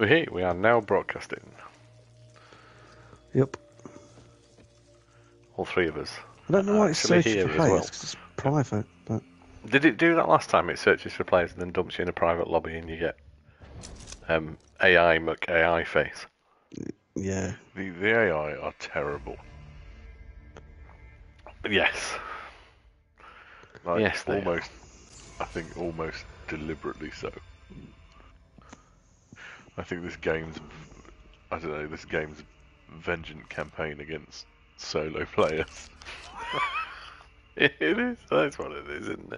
Hey, we are now broadcasting. Yep. All three of us. I don't know why it searches here for as players, well. 'cause it's private, but... Did it do that last time? It searches for players and then dumps you in a private lobby and you get AI AI face. Yeah. The AI are terrible. Yes. Like, Yes, they almost. I think almost deliberately so. I think this game's, I don't know, this game's vengeance campaign against solo players. It is. That's what it is, isn't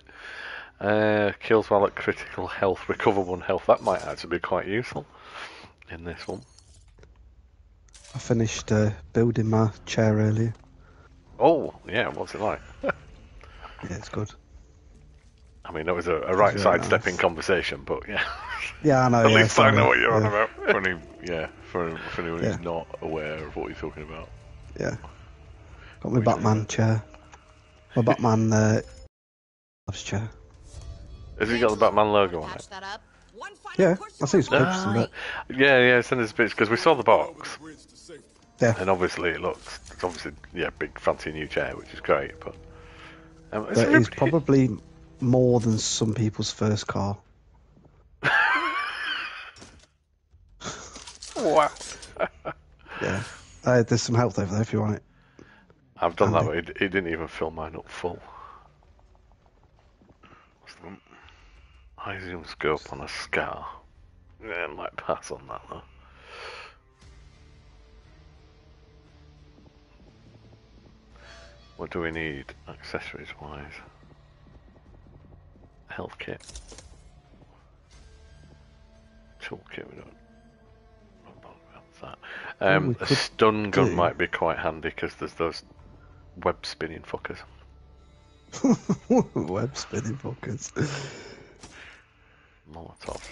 it? Kills while at critical health, recover 1 health. That might actually be quite useful in this one. I finished building my chair earlier. Oh, yeah, what's it like? Yeah, it's good. I mean, that was a right really sidestepping nice. conversation, but yeah. Yeah, I know. At yeah, least I know sorry. what you're on Yeah. about. For anyone Yeah. who's not aware of what you're talking about. Yeah. Got my Batman chair. My Batman chair. Has he got the Batman logo on it? Yeah, I see some pictures of it. Yeah, send us a picture, because we saw the box. Yeah. And obviously it's obviously, big fancy new chair, which is great, but... That is probably more than some people's first car. Wow. Yeah. There's some health over there if you want it. I've done Andy. that, but he didn't even fill mine up full. I zoom scope on a scar. Yeah, I might pass on that though. What do we need, accessories wise? Health kit. Toolkit, we don't bother about that. A stun gun might be quite handy because there's those web spinning fuckers. Web spinning fuckers. Molotovs.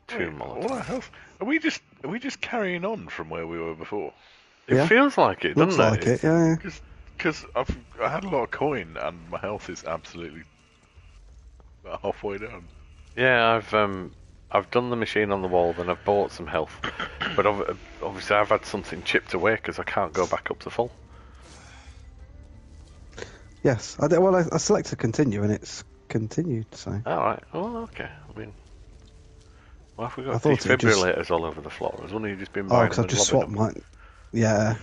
Wait, 2 Molotovs. What the hell? Are we just carrying on from where we were before? It feels like it, doesn't Looks like it, yeah. Because I had a lot of coin and my health is absolutely halfway down. Yeah, I've done the machine on the wall, then I've bought some health, but obviously I've had something chipped away because I can't go back up to full. Yes. I selected continue and it's continued, so... Alright, oh, okay. I mean, why have we got I thought it defibrillators all over the floor? Has one of you just been Oh, buying because them I've and just lobbing swapped them? mine. Yeah.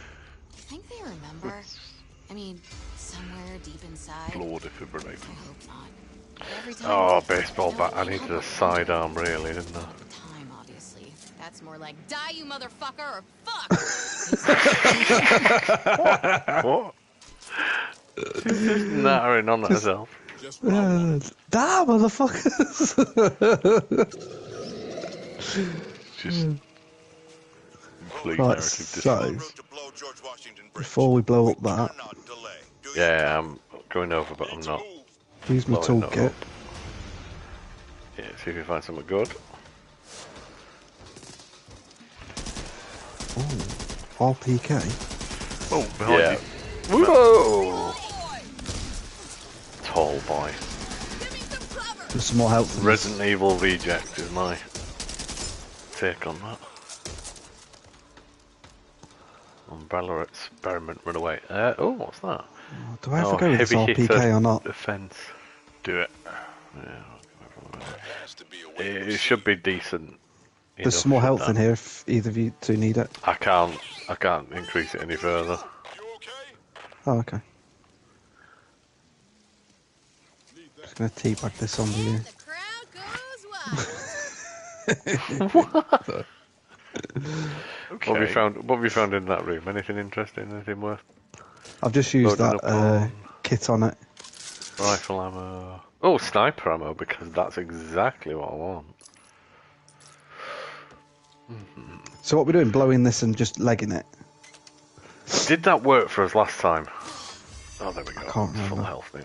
I think they remember. I mean, somewhere deep inside. Floor defibrillator. I hope not. Every time Oh, baseball bat. I needed a sidearm, really, didn't I? time, obviously. That's more like die, you motherfucker, or fuck. What? She's just nattering on at herself. Damn, motherfuckers! Just complete Right, narrative so, dissonance. before we blow up that, Yeah, I'm going over, but I'm not. use my blowing that toolkit. up. Yeah, see if you find something good. Oh, RPK. Oh, behind Yeah. you. Whoa! Tall boy. There's some more health. Resident Evil Reject is my take on that. Umbrella experiment, run away. Oh, what's that? Do I have to go with this RPK or not? Defense. Do it. Yeah, it should be decent. There's some more health in here if either of you two need it. I can't increase it any further. Oh, okay. Just gonna teabag this onto you. The crowd goes wild. Okay. What have you found in that room? Anything interesting? Anything worth? I've just used Loading up that on kit on it. rifle ammo. Oh, sniper ammo, because that's exactly what I want. So what we're doing, blowing this and just legging it? Did that work for us last time? Oh, there we go. I can't Full remember. health now.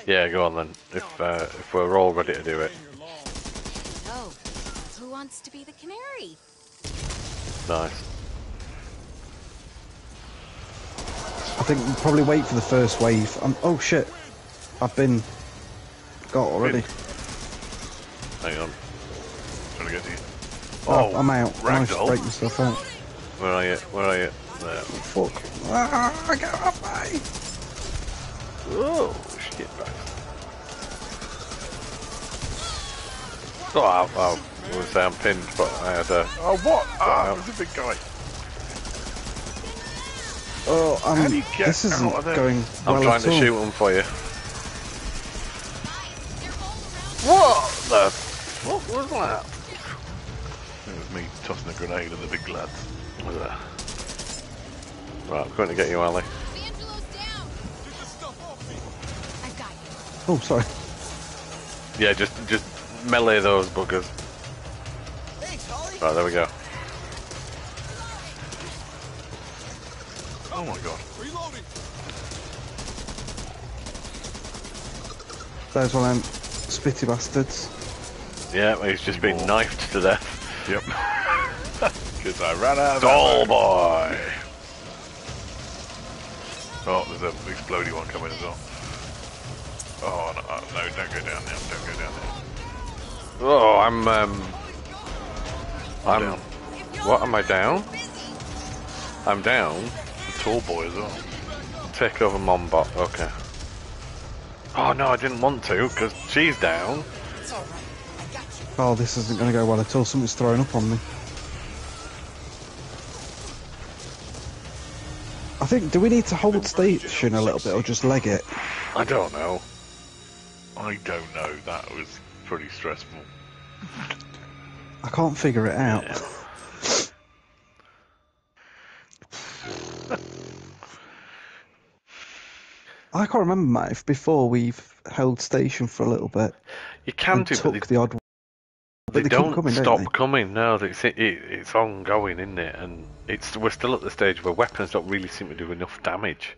Yeah, go on then. If we're all ready to do it. Oh, who wants to be the canary? Nice. I think we'll probably wait for the first wave. Oh shit! I've been got already. Hang on. Trying to get to you. Oh, I'm out. I managed to ragdoll. break myself out. Where are you? Where are you? There. Fuck. Ah, get off me! Oh, shit, back. Oh, I was going to say I'm pinned, but I had a... Oh, what? Ah, there's a big guy. Oh, How do you get this isn't out of there? going I'm well trying at to all. shoot them for you. What the fuck was that? It was me tossing a grenade at the big lads. Was it? Right, I'm going to get you, Ali. Angelo's down. I've got you. Oh, sorry. Yeah, just melee those buggers. Right, there we go. Oh my god. Those one them spitty bastards. Yeah, well, he's just been knifed to death. Yep. Because I ran out of Doll ammo. boy! Oh, there's an explodey one coming as well. Oh, no, no, don't go down there. Don't go down there. Oh, I'm down. What, am I down? I'm down. The tall boy as well. Take over Mombot, okay. Oh no, I didn't want to, because she's down. Oh, this isn't going to go well at all. Something's throwing up on me. I think, do we need to hold station a little bit or just leg it? I don't know. I don't know. That was pretty stressful. I can't figure it out. Yeah. I can't remember, Matt, if before we've held station for a little bit You can and do, took but the odd one. they But don't keep coming, stop don't they? coming. No, it's ongoing, isn't it? And we're still at the stage where weapons don't really seem to do enough damage.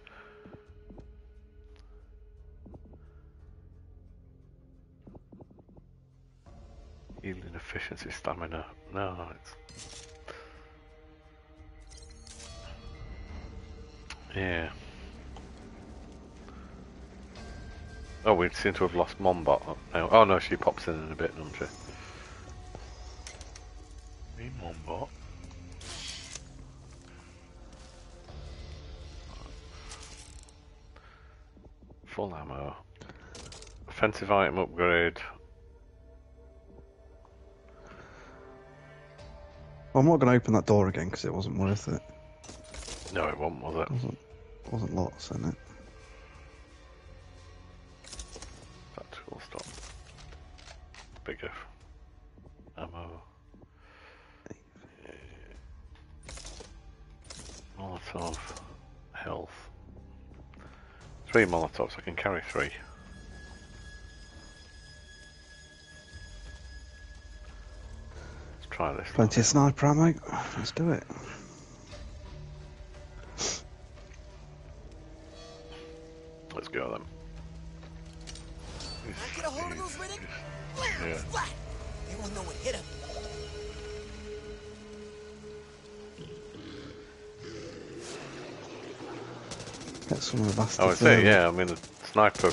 Healing efficiency, stamina. No, it's... Yeah. Oh, we seem to have lost Mombot now. Oh no, she pops in a bit, doesn't she? Me, Mombot. Full ammo. Offensive item upgrade. I'm not going to open that door again because it wasn't worth it. No, it wasn't, was it? Wasn't lots in it. Tactical stop. Bigger ammo. Molotov. Health. 3 Molotovs, I can carry 3. Let's try this. Plenty of sniper ammo. Let's do it. Let's go then. Get a hold of those Riddick? Yeah. Flat. They won't know what hit him. Get some of the bastards. I would say, yeah, I mean, a sniper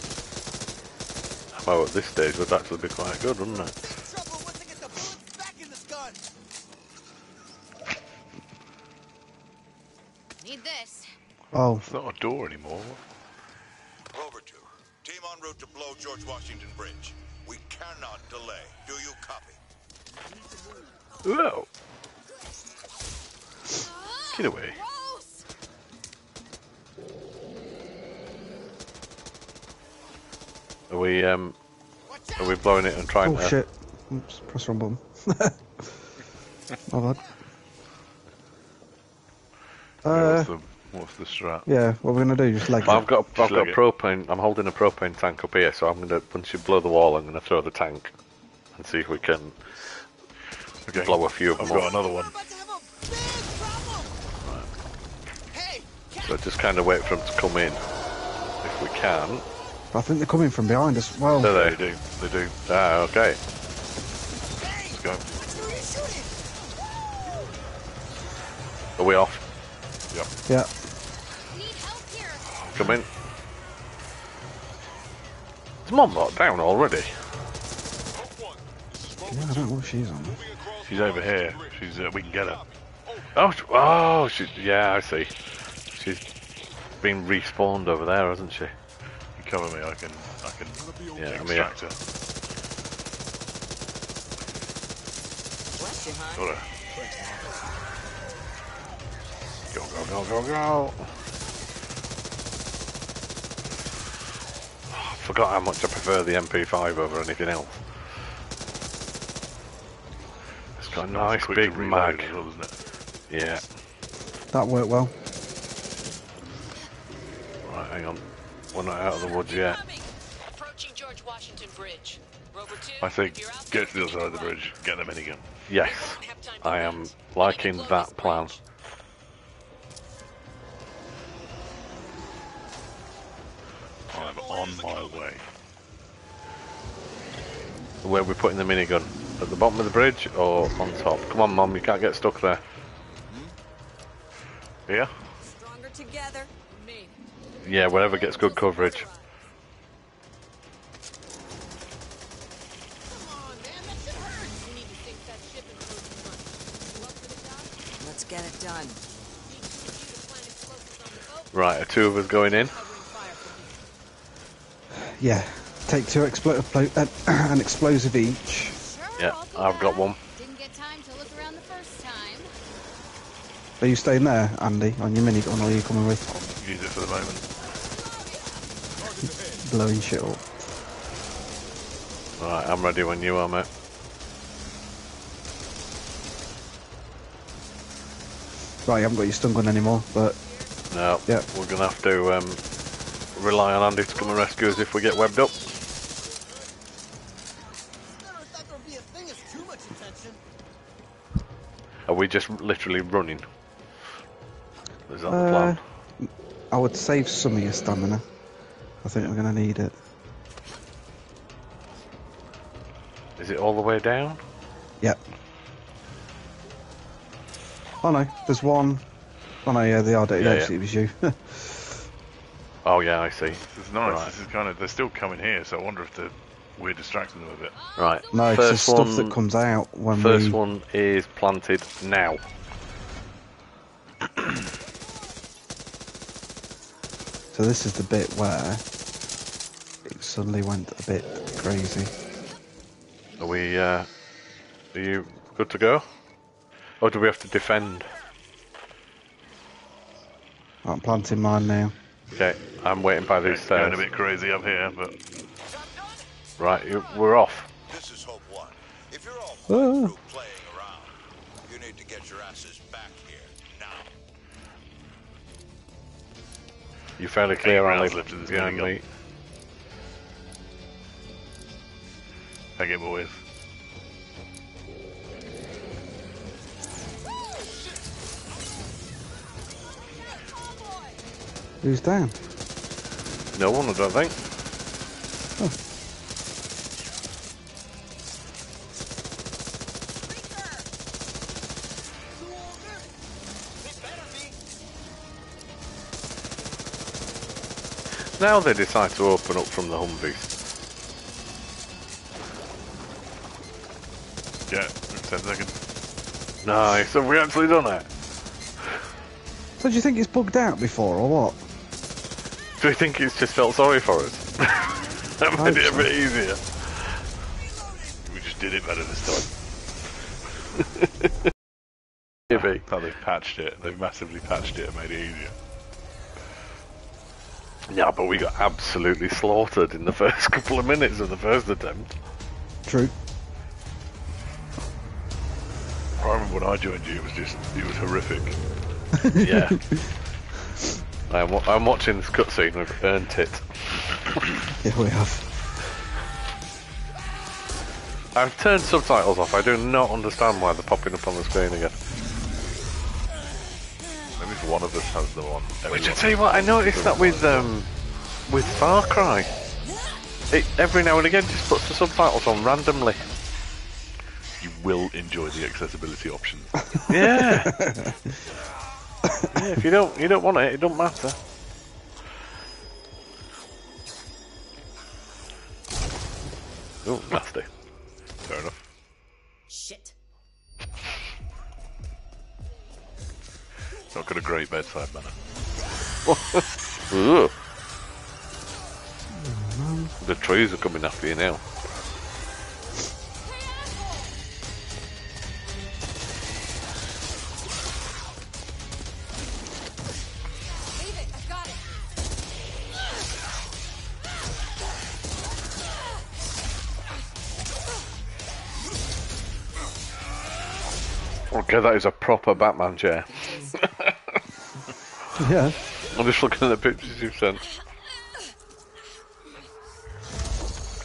ammo at this stage would actually be quite good, wouldn't it? Trouble once I get the bullets back in this gun. Need this. Oh, It's not a door anymore. Rover 2, team en route to blow George Washington Bridge. We cannot delay. Do you copy? Whoa! Get away. Gross. Are we blowing it and trying oh to... shit. Oops, press wrong button. My bad. What's the strat? Yeah, what we're going to do, just leg Well, it. I've got leg it. propane. I'm holding a propane tank up here, so I'm gonna once you blow the wall, I'm gonna throw the tank and see if we can Okay. blow a few of I've them got up. another one. We're about to have a big problem. Hey, So just kind of wait for them to come in, if we can. I think they're coming from behind us. Well, Do They they? do. They do. Ah, okay. Let's go. that's who you're shooting. Are we off? Yep. yeah. Need help here. Come in. Is Mombot down already? Yeah, I don't know what she's on. She's over here. She's we can get her. Oh, yeah, I see. She's been respawned over there, hasn't she? You cover me. I can Yeah, I'm here. extract her. Bless you, hon. Got her. Go. I forgot how much I prefer the MP5 over anything else. It's got a nice quick big to reload mag. as well, isn't it? Yeah. That worked well. Right, hang on. We're not out of the woods yet. Approaching George Washington Bridge. Rover 2, I think if you're out get to the there, other side of the bridge, get the minigun. Yes, don't have time to I am wait. liking Blow this that plan. bridge. I'm on my way. Where are we putting the minigun? At the bottom of the bridge or on top? Come on, Mum, you can't get stuck there. Here? Stronger together. Me. Yeah, wherever gets good coverage. Come on, man, that shit hurts. We need to sink that ship and close the front. You up for the job? Let's get it done. Need two of you to plant explosives on the boat. Right, are two of us going in? Covering fire from me. Yeah. Take two an explosive each. Sure, Yeah, I'll do I've got that. one. Didn't get time to look around the first time. Are you staying there, Andy, on your minigun, or are you coming with? Use it for the moment. Blowing shit up. Right, I'm ready when you are, mate. Right, you haven't got your stun gun anymore, but No, yeah. we're going to have to rely on Andy to come and rescue us if we get webbed up. Never thought there'd be a thing as too much attention. Are we just literally running? Is that the plan? I would save some of your stamina. I think we're going to need it. Is it all the way down? Yep. Oh no, there's one. Oh no, yeah, they are. Yeah, Actually, it was you. Oh yeah, I see. This is nice. Right. This is kind of. They're still coming here, so I wonder if we're distracting them a bit. Right, No, it's the first stuff one, that comes out when first we... one is planted now. So this is the bit where it suddenly went a bit crazy. Are we, are you good to go? Or do we have to defend? I'm planting mine now. Okay, I'm waiting by these It's going stairs. a bit crazy up here, but Right, we're off. This is Hope 1. If you're all Ah. through playing around, you need to get your asses back here now. You're fairly clear, rounds Andy, left of this behind minigun. me. hang it, boys. Who's down? No one, I don't think. Now they decide to open up from the Humvees. Yeah, 10 seconds. Nice, have we actually done it? So do you think it's bugged out before, or what? Do we think it's just felt sorry for us? That made it a bit easier. We just did it better this time. Maybe. How they've patched it. They've massively patched it and made it easier. Yeah, but we got absolutely slaughtered in the first couple of minutes of the first attempt. True. I remember when I joined you, it was horrific. Yeah. I'm watching this cutscene, we've earned it. Yeah, we have. I've turned subtitles off, I do not understand why they're popping up on the screen again. Maybe if one of us has them on. Which I tell you what, I noticed that with Far Cry. It every now and again just puts the subtitles on randomly. You will enjoy the accessibility options. Yeah. Yeah, if you don't want it, it don't matter. Oh, nasty. Fair enough. Shit. Not got a great bedside manner. Ugh. The trees are coming after you now. Leave it. I've got it. Okay, that is a proper Batman chair. Yeah. I'm just looking at the pictures you've sent.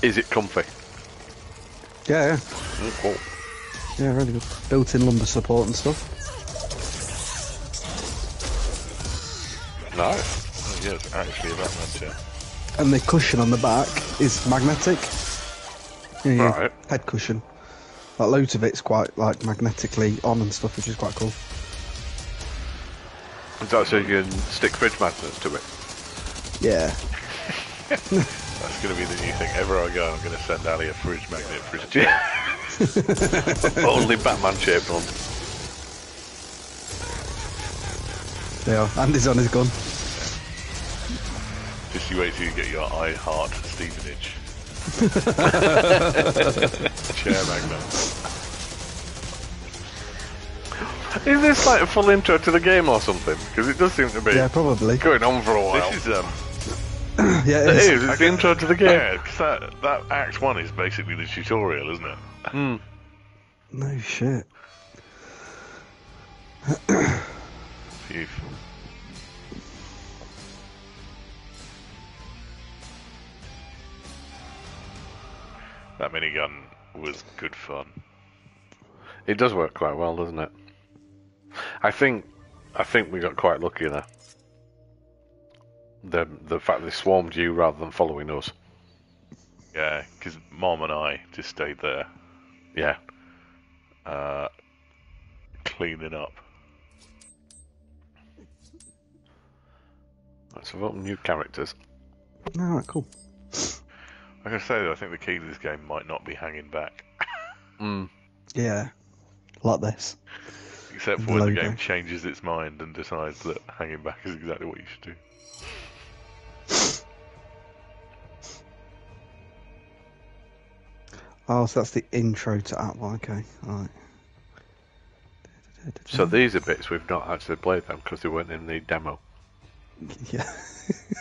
Is it comfy? Yeah, Cool. yeah, really good. Built-in lumbar support and stuff. Nice. Oh, yeah, it's actually a Batman chair. And the cushion on the back is magnetic. Yeah, yeah. Right. Head cushion. Like loads of it's quite like magnetically on and stuff, which is quite cool. Is that so you can stick fridge magnets to it? Yeah. That's going to be the new thing. Ever I go, I'm going to send Ali a fridge magnet for his chair. Yeah. Only Batman shaped one. Yeah. Andy's on his gun. Just you wait till you get your I Heart Stevenage chair magnet. Is this like a full intro to the game or something? Because it does seem to be Yeah, probably. going on for a while. This is Yeah, It is. It's the intro to the game. yeah, because that Act 1 is basically the tutorial, isn't it? Hmm. No shit. Phew. That minigun was good fun. It does work quite well, doesn't it? I think we got quite lucky there. The fact they swarmed you rather than following us. Yeah, because Mom and I just stayed there, Yeah. cleaning up. Let's vote new characters. Alright, cool. I gotta say, though, I think the key to this game might not be hanging back. Yeah. Like this. Except for The when the logo. game changes its mind and decides that hanging back is exactly what you should do. Oh, so that's the intro to Act 1, okay. Alright. So these are bits we've not actually played them because they weren't in the demo. Yeah.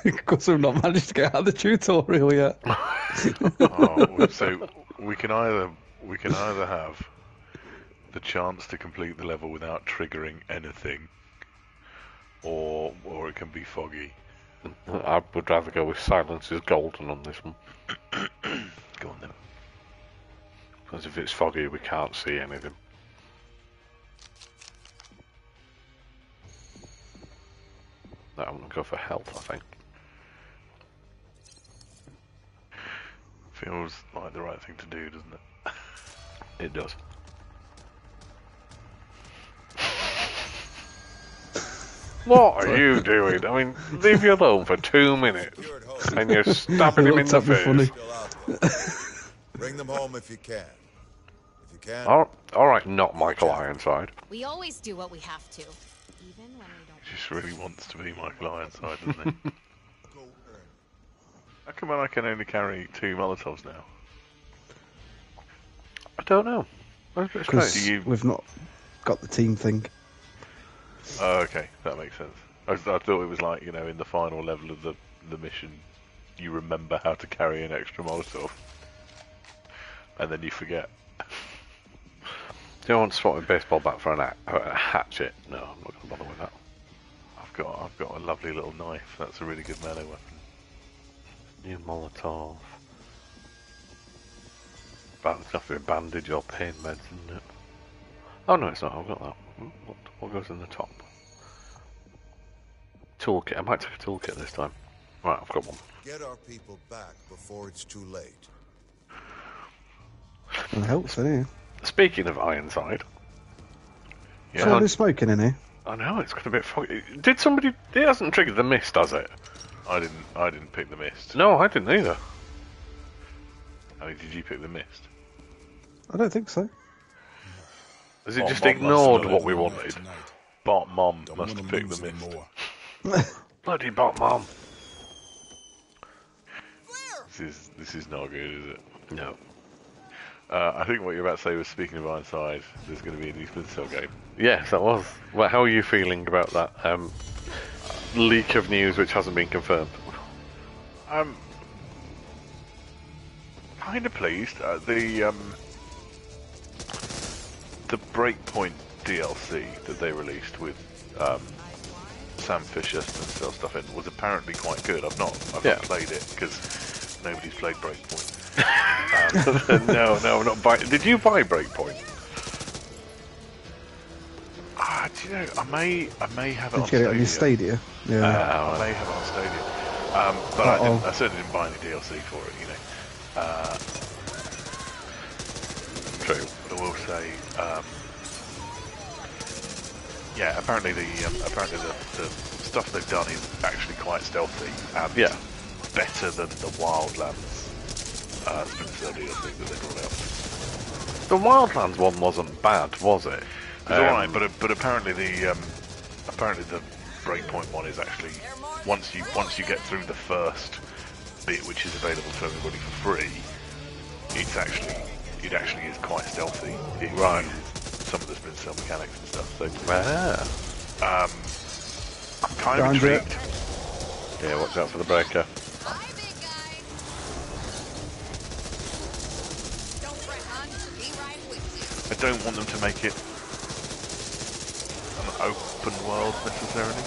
Because we've not managed to get out of the tutorial yet. Oh, so we can either have the chance to complete the level without triggering anything, or it can be foggy. I would rather go with Silence is Golden on this one. Go on then. Because if it's foggy, we can't see anything. I'm going to go for health, I think. Feels like the right thing to do, doesn't it? It does. What are you doing? I mean, leave you alone for 2 minutes and you're stabbing him in the That'd be funny. face. Still out there. Bring them home if you can. If you can, Alright, not Michael Ironside. We always do what we have to, even when we don't. He just really wants to be Michael Ironside, doesn't he? go earn. How come I can only carry 2 Molotovs now? I don't know. That's a bit Because strange. we've not got the team thing. Oh, okay, that makes sense. I thought it was like, you know, in the final level of the mission, you remember how to carry an extra Molotov, and then you forget. Do you want to swap a baseball bat for a hatchet? No, I'm not going to bother with that. I've got a lovely little knife. That's a really good melee weapon. New Molotov. That's got to be a bandage or pain meds, isn't it? Oh no, it's not. I've got that. What goes in the top? Toolkit. I might take a toolkit this time. Right, I've got one. Get our people back before it's too late. It helps, doesn't it? Speaking of Ironside, Yeah, So there's smoking in here. I know it's got a bit foggy. Did somebody? It hasn't triggered the mist, has it? I didn't pick the mist. No, I didn't either. I mean, did you pick the mist? I don't think so. Has it Bot just Mom must ignored have what done we it. wanted? Bot Mom Don't must wanna have picked lose the anymore. mist. Bloody bot mom. This is not good, is it? No. I think what you're about to say was, speaking of Ironside, there's going to be a new Splinter Cell game. Yes, that was. Well, how are you feeling about that leak of news which hasn't been confirmed? I'm kind of pleased. The Breakpoint DLC that they released with Sam Fisher Splinter Cell stuff in was apparently quite good. I've not played it because nobody's played Breakpoint. No, I'm not buying. Did you buy Breakpoint? Do you know? I may have it on Did you get it on your Stadia. Stadia? Yeah. I may have it on Stadia. But I certainly didn't buy any DLC for it. You know. True. But I will say, yeah. Apparently the stuff they've done is actually quite stealthy and better than the Wildlands Splinter Cell DLC that they brought out. The Wildlands one wasn't bad, was it? It was alright, but apparently the Breakpoint one is actually once you get through the first bit, which is available to everybody for free, it actually is quite stealthy. It uses some of the Splinter Cell mechanics and stuff. So I'm kind of intrigued. Yeah, watch out for the breaker. Bye, big guy. Don't fret, hon. Be right with you. I don't want them to make it an open world necessarily.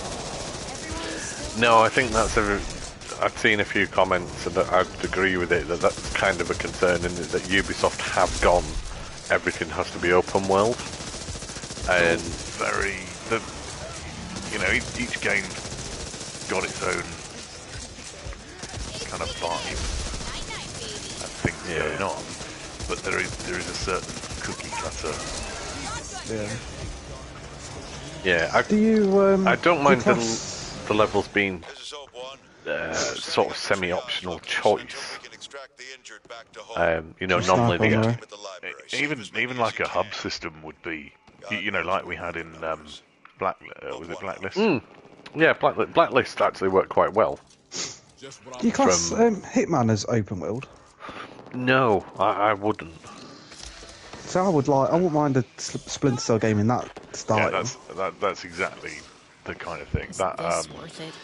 No, I think that's I've seen a few comments and I'd agree with it, that's kind of a concern, in that Ubisoft have gone, everything has to be open world. And each game got its own kind of vibe and things going on, but there is a certain cookie cutter. I don't mind the levels being sort of semi-optional choice. Normally Even like a hub system would be, like we had in was it Blacklist? Yeah, Blacklist actually worked quite well. Do you class Hitman as open world? No, I wouldn't. So I wouldn't mind a Splinter Cell game in that style. Yeah, that's exactly the kind of thing. That worth it.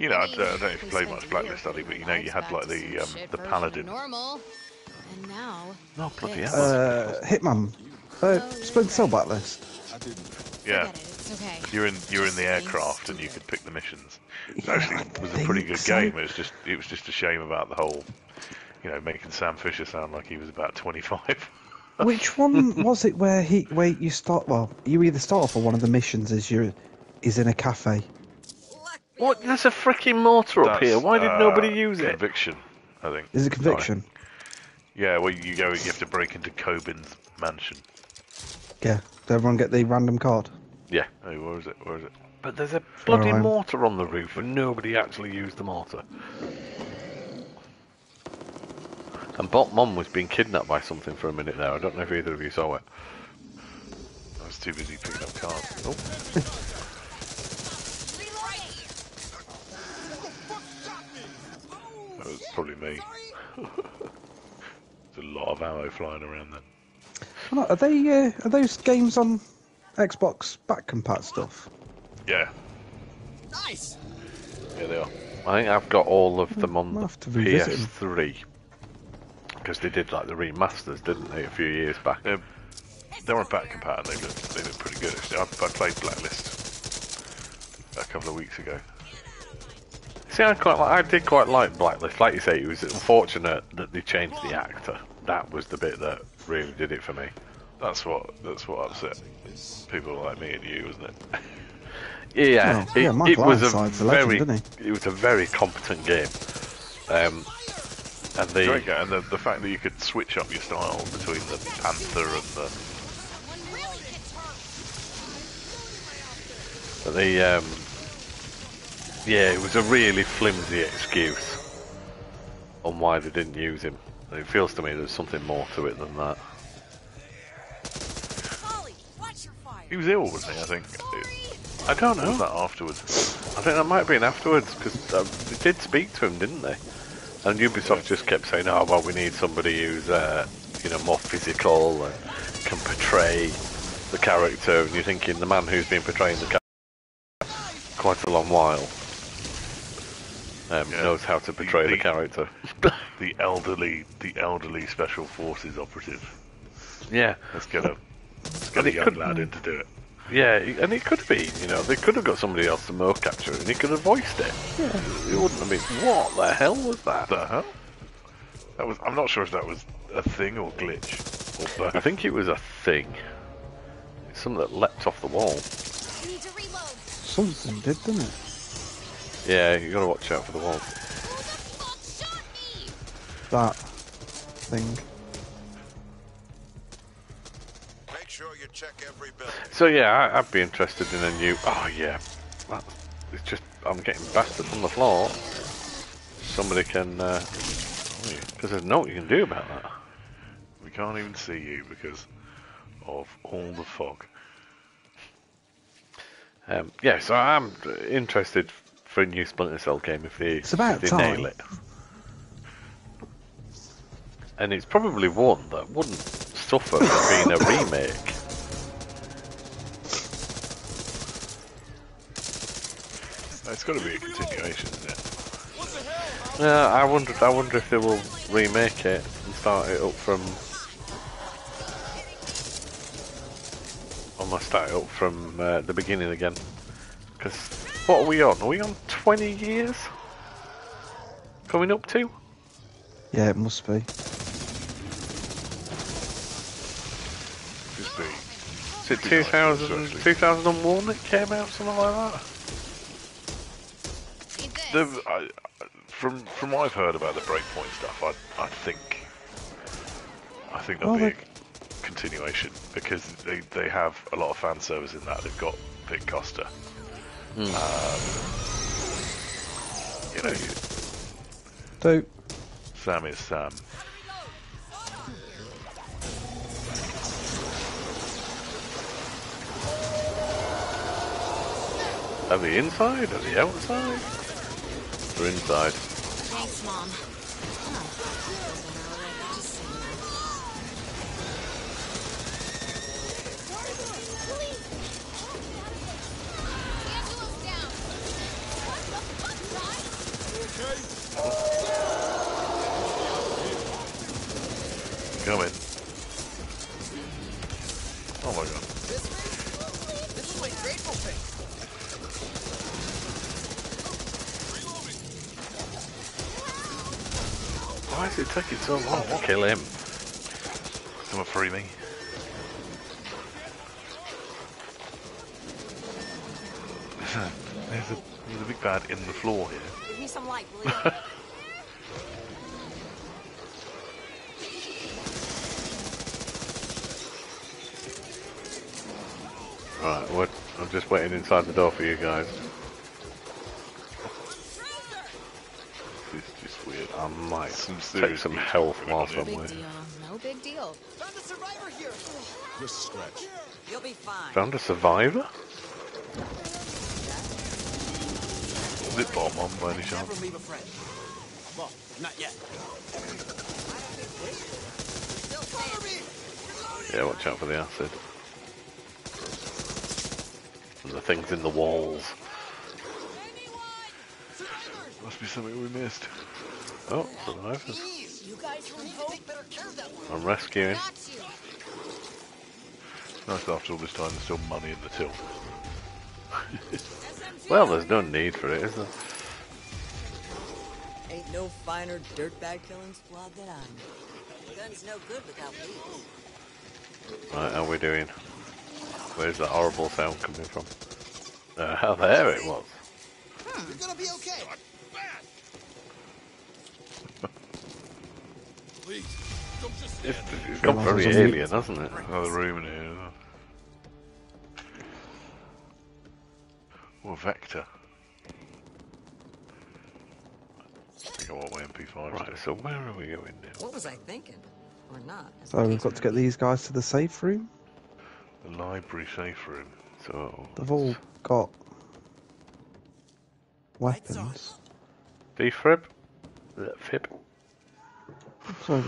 I don't know if you played much Blacklist Study, but you had like the Paladin. Normal. And now. No, bloody hell. Hitman. Splinter Cell Blacklist. Yeah. It's okay. You're in the aircraft and you could pick the missions. It actually was a pretty good game. It was just a shame about the whole, making Sam Fisher sound like he was about 25. Which one was it where you start? Well, you either start off on one of the missions is in a cafe. What? There's a freaking mortar up here. Why did nobody use it? Conviction, I think. Is it Conviction? Yeah, well, you have to break into Coben's mansion. Yeah. Did everyone get the random card? Yeah. Hey, where is it? But there's a bloody mortar on the roof and nobody actually used the mortar. And Bot Mom was being kidnapped by something for a minute there. I don't know if either of you saw it. I was too busy picking up cards. Oh. That was probably me. There's a lot of ammo flying around then. Are those games on Xbox back compat stuff? Yeah. Nice. Yeah, they are. I think I've got all of them on I'll the have to revisit them. PS3. Because they did like the remasters, didn't they, a few years back? They're on back compat and they look pretty good. Actually, I played Blacklist a couple of weeks ago. See, I did quite like Blacklist. Like you say, it was unfortunate that they changed the actor. That was the bit that really did it for me. That's what upset people like me and you, wasn't it? Yeah, it was it was a very competent game. And Great game, and the fact that you could switch up your style between the Panther and the. It was a really flimsy excuse on why they didn't use him. And it feels to me there's something more to it than that. Holly, watch He was ill, wasn't he? I think. I don't Or was know. that afterwards? I think that might have been afterwards, because they did speak to him, didn't they? And Ubisoft just kept saying, "Oh, well, we need somebody who's, more physical and can portray the character." And you're thinking, the man who's been portraying the character quite a long while knows how to portray the character. The elderly special forces operative. Yeah. Let's get a And it young could- lad in to do it. Yeah, and it could be, they could have got somebody else to capture it, and he could have voiced it. Yeah. It wouldn't have been, what the hell was that? The hell? That was. I'm not sure if that was a thing or glitch or both. I think it was a thing. It's something that leapt off the wall. I need to reload. Something did, didn't it? Yeah, you gotta watch out for the wall. Who the fuck shot me? That thing. Make sure you check every building. So yeah, I'd be interested in a new... Oh yeah, it's just, I'm getting bastard from the floor. Somebody can... Because there's nothing you can do about that. We can't even see you because of all the fog. Yeah, so I'm interested for a new Splinter Cell game if they about time. nail it. And it's probably one that wouldn't suffer from being a remake. It's got to be a continuation, isn't it? Yeah, I wonder if they will remake it and start it up from... Almost start it up from the beginning again. Because, what are we on? Are we on 20 years? Coming up to? Yeah, it must be. Just be. Is it 2001 it came out, something like that? Need this. From what I've heard about the Breakpoint stuff, I think there'll be a continuation because they have a lot of fan service in that. They've got Vic Costa. So, Sam is Sam. Are they inside? Are they outside? They're inside. Thanks, Mom. Huh. Just saying Come in. Oh my god. This is my grateful thing. Why is it taking so long to kill him? Someone free me. There's a big bad in the floor here. Give me some light, will you? Right, I'm just waiting inside the door for you guys. It's just weird. I might Some take serious some news health going on whilst here. I'm Big waiting. deal. No big deal. Found a survivor here. Just a scratch. You'll be fine. Found a survivor? Is it bomb on by any Never chance? leave a friend. Well, not yet. Cover me! Yeah, watch out for the acid. And the things in the walls. Must be something we missed. Oh, survivors. Please, you guys need to take better care of that one. I'm rescuing. Got you. Nice after all this time, there's still money in the till. Well, there's no need for it, is there? Ain't no finer dirtbag killing squad than I know. Gun's no good without leads. Right, how are we doing? Where's that horrible sound coming from? There it was. You're gonna be okay. Please, don't just stand there. It's got very alien, hasn't it? Another room in here. Oh, a vector. I think I want my MP5 Right, still. so where are we going now? What was I thinking? Or not? as so the we've case got to may get be. these guys to the safe room. The library safe room. So They've all got weapons. defib, fib. Sorry.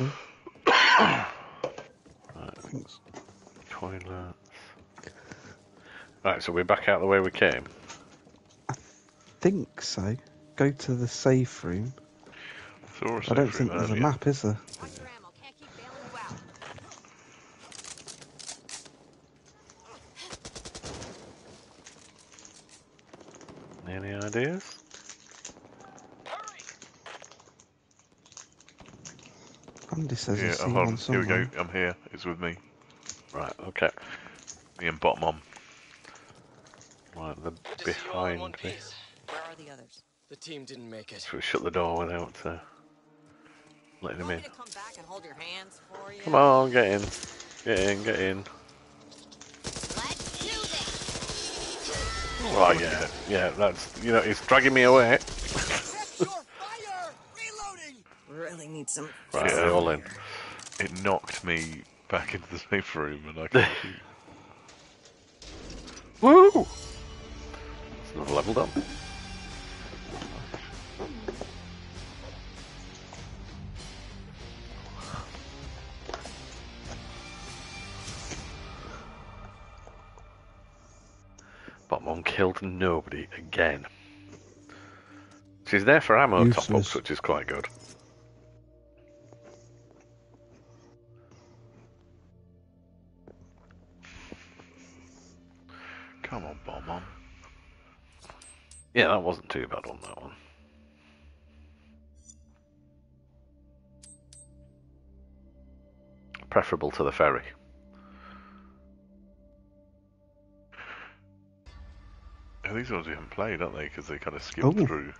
Thanks. Toilets. Right, so we're back out the way we came. Think so. Go to the safe room. Saw a I safe don't room think there's a earlier. map, is there? Watch your ammo. Can't keep bailing you out. Any ideas? Andy says Yeah, he's seen hold one on. Here we somewhere. go. I'm here. It's with me. Right, okay. Me and bottom on. Right, they're Good to see you all in one behind me. piece. Where are the others? The team didn't make it. So we shut the door without letting him Want in. me to come back and hold your hands for you? Come on, get in. Get in, get in. Let's do this. Oh, yeah. Yeah, that's, it's dragging me away. Check your fire! Reloading! Really need some. Right, Yeah. they're all in. It knocked me back into the safe room and I couldn't shoot. Woo! It's another level done. Botmon killed nobody again. She's there for ammo Useless. top-ups, which is quite good. Come on, bomb on. Yeah, that wasn't too bad on that one. Preferable to the ferry. Yeah, these ones we haven't played, aren't they? Because they kind of skip Oh. through.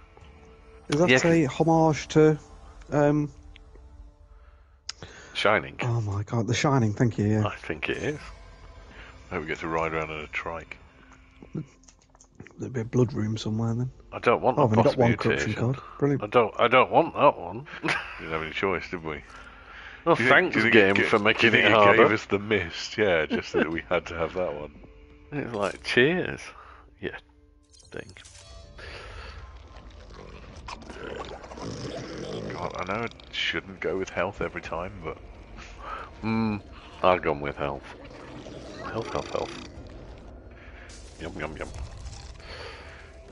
Is that Yeah, 'cause- a homage to? Shining. Oh my god, The Shining. Thank you. Yeah. I think it is. I hope we get to ride around in a trike. There'll be a blood room somewhere then. I don't want Oh, a I've only boss got one corruption mutation. card. Brilliant. I don't want that one. We didn't have any choice, did we? Well, Do you thanks, think game, it for making do you it think harder. gave us the mist, yeah, just so that we had to have that one. It's like, cheers. Yeah, thing. God, I know it shouldn't go with health every time, but I've gone with health. Health, health, health. Yum, yum, yum.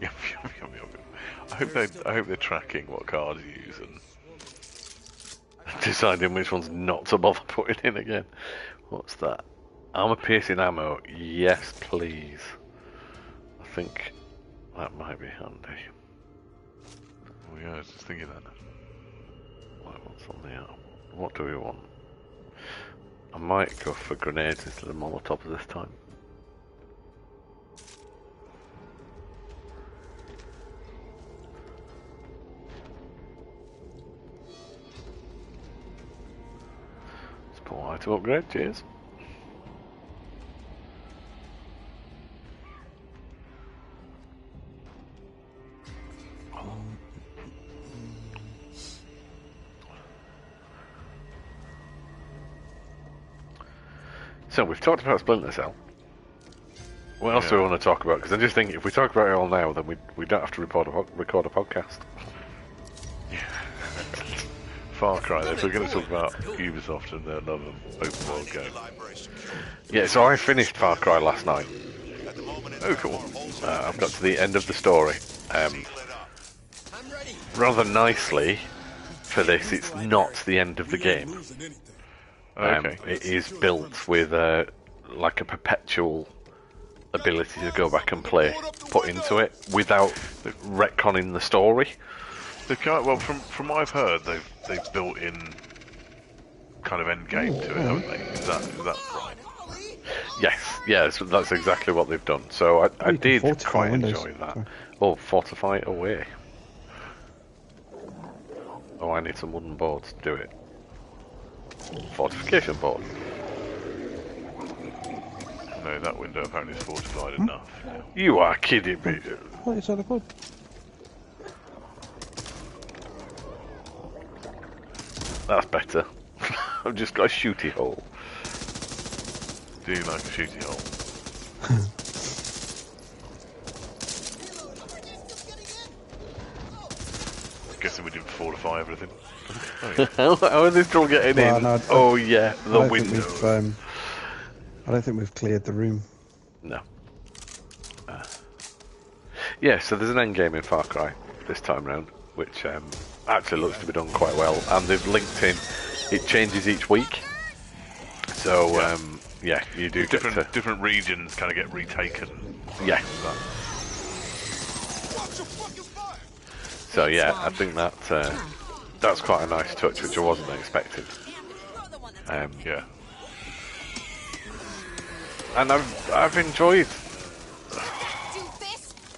yum, yum, yum, yum, yum. I hope they're tracking what cards you use and Deciding which ones not to bother putting in again. What's that? Armor piercing ammo. Yes, please. I think that might be handy. oh yeah, I was just thinking that. Right, what's on the arm? What do we want? I might go for grenades instead of Molotovs this time. Let's put Y to upgrade, cheers. So we've talked about Splinter Cell. What else do we want to talk about? Because I just think if we talk about it all now, then we don't have to record a podcast. Far Cry, if we're going to talk about Ubisoft and another open world game. Yeah, so I finished Far Cry last night. Oh, cool. I've got to the end of the story. Rather nicely, for this, it's not the end of the game. Okay. It is built with like a perpetual ability to go back and play put into it without retconning the story. Well, from what I've heard, they've built in kind of end game to it, haven't they? Is that right? Yes, that's exactly what they've done. So I you can did fortify quite windows. enjoy that. Sorry. Oh, fortify it away. Oh, I need some wooden boards to do it. Fortification board. No, that window apparently is fortified enough. Now. You are kidding me. What is that about? That's better. I've just got a shooty hole. Do you like a shooty hole? Guessing we didn't fortify everything. Oh, yeah. How are they still getting Well, in? no, Oh yeah, the I don't think window. I don't think we've cleared the room. No. Yeah, so there's an end game in Far Cry this time round, which actually looks to be done quite well, and they've linked in. It changes each week, so yeah, you do get to different regions kind of get retaken. yeah. So yeah, I think that that's quite a nice touch, which I wasn't expecting. Yeah. And I've enjoyed.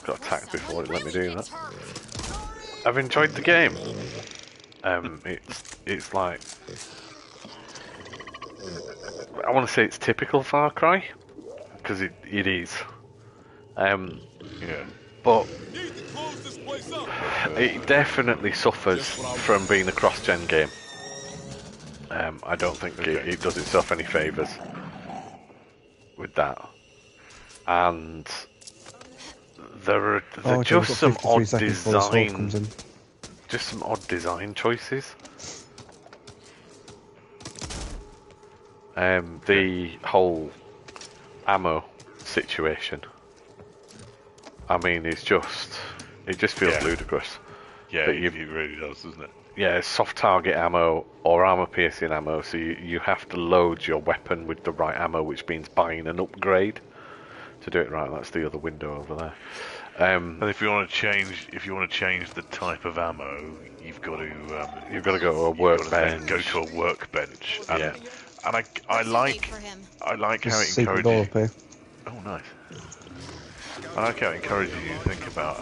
Got attacked before it let me do that. I've enjoyed the game. It's like I want to say it's typical Far Cry because it is. Yeah. But it definitely suffers from being a cross-gen game. I don't think it does itself any favours with that. And there are just some odd design choices. The whole ammo situation. I mean, it just feels ludicrous. Yeah, it really does, doesn't it? Yeah, soft target ammo or armor piercing ammo, so you have to load your weapon with the right ammo, which means buying an upgrade to do it right. That's the other window over there. And if you want to change the type of ammo, you've got to go to a workbench. Go to a workbench. And, yeah. And I like how it encourages you. Oh, nice. I like how it encourages you to think about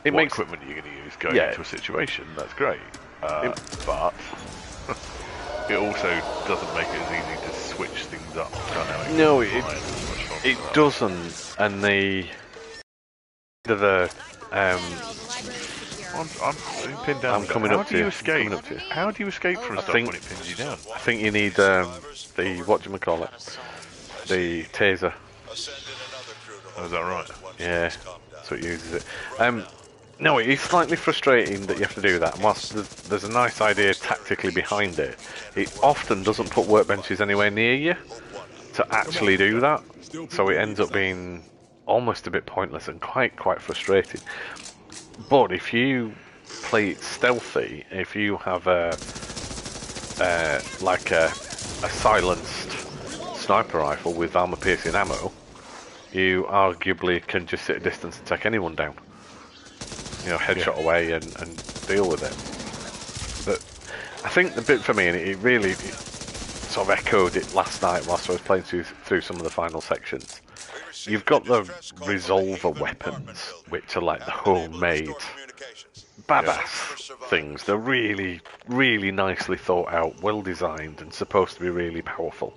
what equipment you're going to use going into a situation. That's great. But it also doesn't make it as easy to switch things up dynamically. No, it doesn't. And I'm pinned down. I'm coming up to you. How do you escape from stuff when it pins you down? I think you need the whatchamacallit, the taser. Oh, is that right? Yeah, that's what uses it. No, it's slightly frustrating that you have to do that. And whilst there's a nice idea tactically behind it, it often doesn't put workbenches anywhere near you to actually do that. So it ends up being almost a bit pointless and quite frustrating. But if you play it stealthy, if you have a silenced sniper rifle with armor-piercing ammo, you arguably can just sit at a distance and take anyone down. You know, headshot away and deal with it. But I think the bit for me, and it really sort of echoed it last night whilst I was playing through some of the final sections. You've got the resolver weapons, which are like the homemade badass things. They're really, really nicely thought out, well designed, and supposed to be really powerful.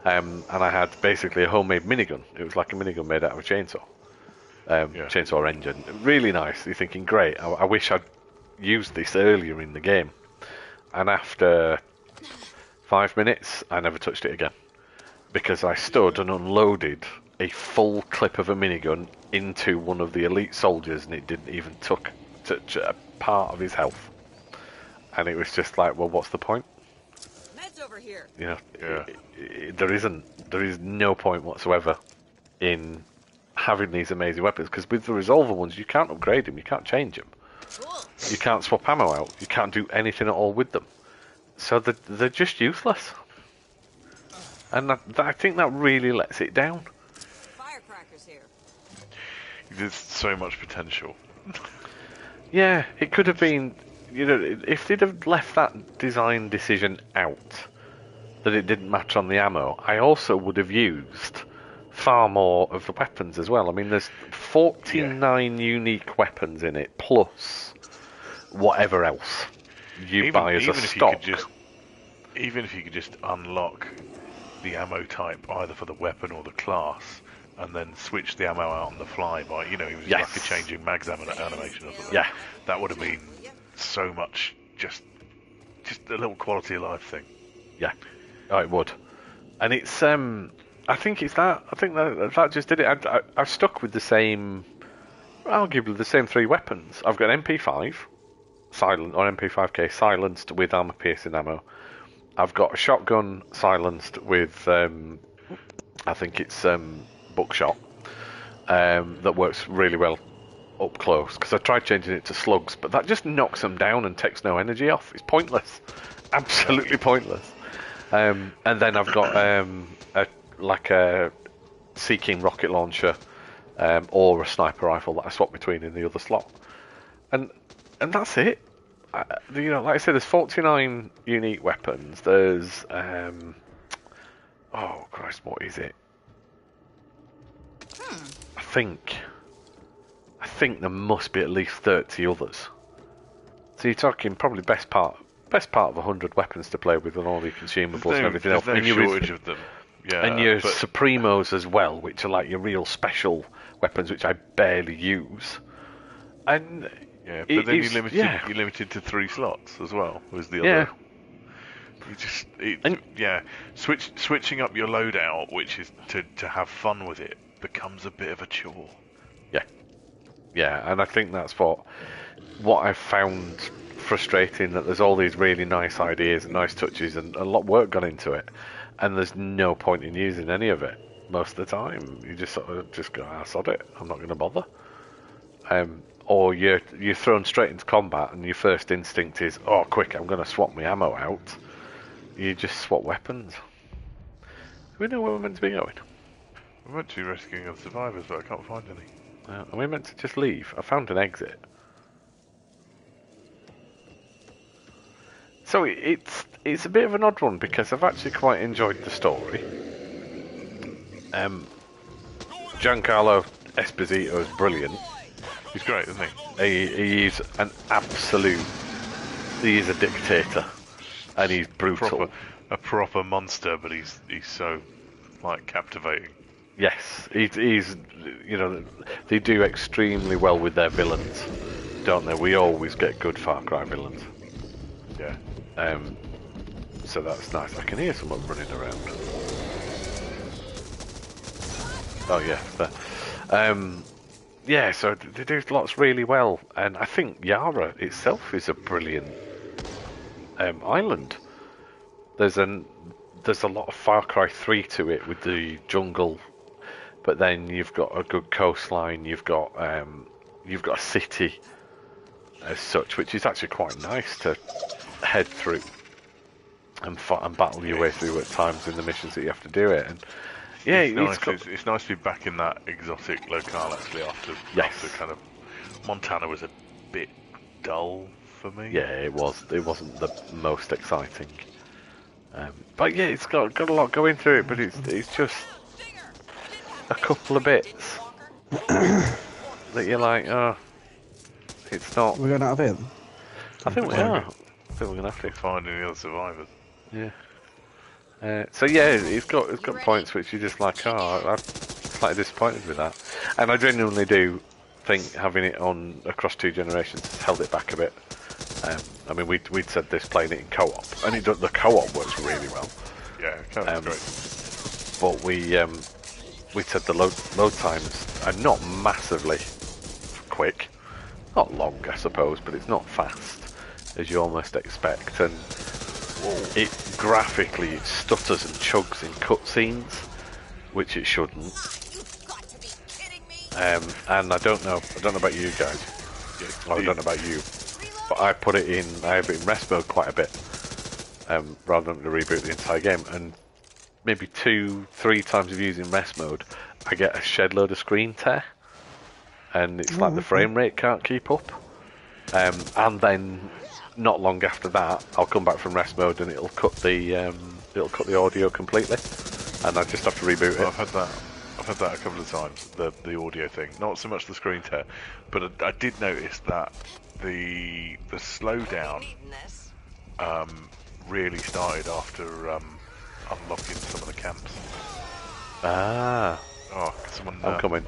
And I had basically a homemade minigun. It was like a minigun made out of a chainsaw. Chainsaw engine. Really nice. You're thinking, great, I wish I'd used this earlier in the game. And after 5 minutes, I never touched it again. Because I stood and unloaded a full clip of a minigun into one of the elite soldiers, and it didn't even touch a part of his health. And it was just like, well, what's the point? Meds over here. You know, there is no point whatsoever in having these amazing weapons, because with the resolver ones, you can't upgrade them, you can't change them. Cool. You can't swap ammo out, you can't do anything at all with them. So they're just useless. And I think that really lets it down. Firecrackers here. There's so much potential. Yeah, it could have been, you know, if they'd have left that design decision out, that it didn't match on the ammo, I also would have used far more of the weapons as well. I mean, there's 49 unique weapons in it, plus whatever else you buy as a stock. Even if you could just unlock the ammo type either for the weapon or the class, and then switch the ammo out on the fly by, you know, it was like a changing mags animation or something. Yeah, that would have been so much, just a little quality of life thing. Yeah, oh, it would. And it's I think it's that. I think that just did it. I've stuck with the same, arguably the same 3 weapons. I've got an MP5 silent or MP5K silenced with armor piercing ammo. I've got a shotgun silenced with I think it's buckshot that works really well up close, because I tried changing it to slugs, but that just knocks them down and takes no energy off. It's pointless, absolutely pointless. And then I've got a Seeking rocket launcher or a sniper rifle that I swap between in the other slot, and that's it. Like I said, there's 49 unique weapons. There's oh Christ, what is it? I think there must be at least 30 others. So you're talking probably best part of 100 weapons to play with, and all your consumables and everything else. There's no shortage of them. Yeah, and your Supremos as well, which are like your real special weapons, which I barely use. And yeah, but then you're limited to 3 slots as well. Was the other? Switching up your loadout, which is to have fun with it, becomes a bit of a chore. Yeah, and I think that's what I've found frustrating, that there's all these really nice ideas and nice touches and a lot of work gone into it, and there's no point in using any of it most of the time. You just sort of just go, sod it, I'm not going to bother. Or you're thrown straight into combat and your first instinct is, oh quick, I'm going to swap my ammo out. You just swap weapons. Do we know where we're meant to be going? I'm actually rescuing other survivors, but I can't find any. Are we meant to just leave? I found an exit. So it's a bit of an odd one, because I've actually quite enjoyed the story. Giancarlo Esposito is brilliant. He's great, isn't he? He's an absolute... He is a dictator. And he's brutal. A proper monster, but he's so, like, captivating. Yes, he's they do extremely well with their villains, don't they? We always get good Far Cry villains. Yeah. So that's nice. I can hear someone running around. Oh yeah, yeah. So they do lots really well, and I think Yara itself is a brilliant island. There's a lot of Far Cry 3 to it with the jungle. But then you've got a good coastline. You've got a city as such, which is actually quite nice to head through and battle your way through at times in the missions that you have to do it. And yeah, it's nice to be back in that exotic locale actually. After kind of Montana was a bit dull for me. Yeah, it was. It wasn't the most exciting. But yeah, it's got a lot going through it. But it's just a couple of bits that you're like, oh, it's not. We're going out of it. I think we are. I think we're gonna have to find any other survivors. Yeah. So yeah, it's got points which you're just like, oh, I'm slightly disappointed with that, and I genuinely do think having it on across 2 generations has held it back a bit. I mean, we'd said this playing it in co-op, and the co-op works really well. Yeah, co-op's great. But we said the load times are not massively quick, not long, I suppose, but it's not fast as you almost expect, and it graphically stutters and chugs in cutscenes, which it shouldn't. And I don't know about you guys. I don't know about you, but I have it in rest mode quite a bit, rather than to reboot the entire game, and maybe 2-3 times of using rest mode, I get a shed load of screen tear, and it's like the frame rate can't keep up. And then not long after that, I'll come back from rest mode and it'll cut the audio completely, and I just have to reboot it. I've had that a couple of times. The audio thing, not so much the screen tear, but I did notice that the slowdown really started after unlocking some of the camps. Ah. Oh, someone. I'm coming.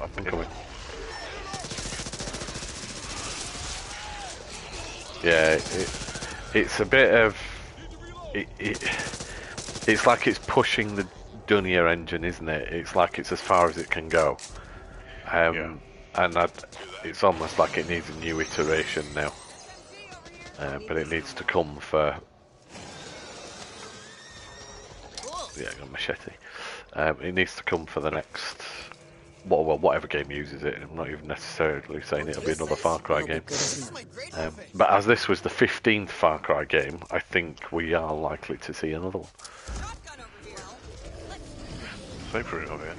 Yeah, it's a bit of it's like it's pushing the Dunya engine, isn't it? It's like it's as far as it can go. Yeah. And it's almost like it needs a new iteration now. But it needs to come for... Yeah, I got a machete. It needs to come for the next... Well, whatever game uses it. I'm not even necessarily saying it'll be another Far Cry game. But as this was the 15th Far Cry game, I think we are likely to see another one. Same for it over here.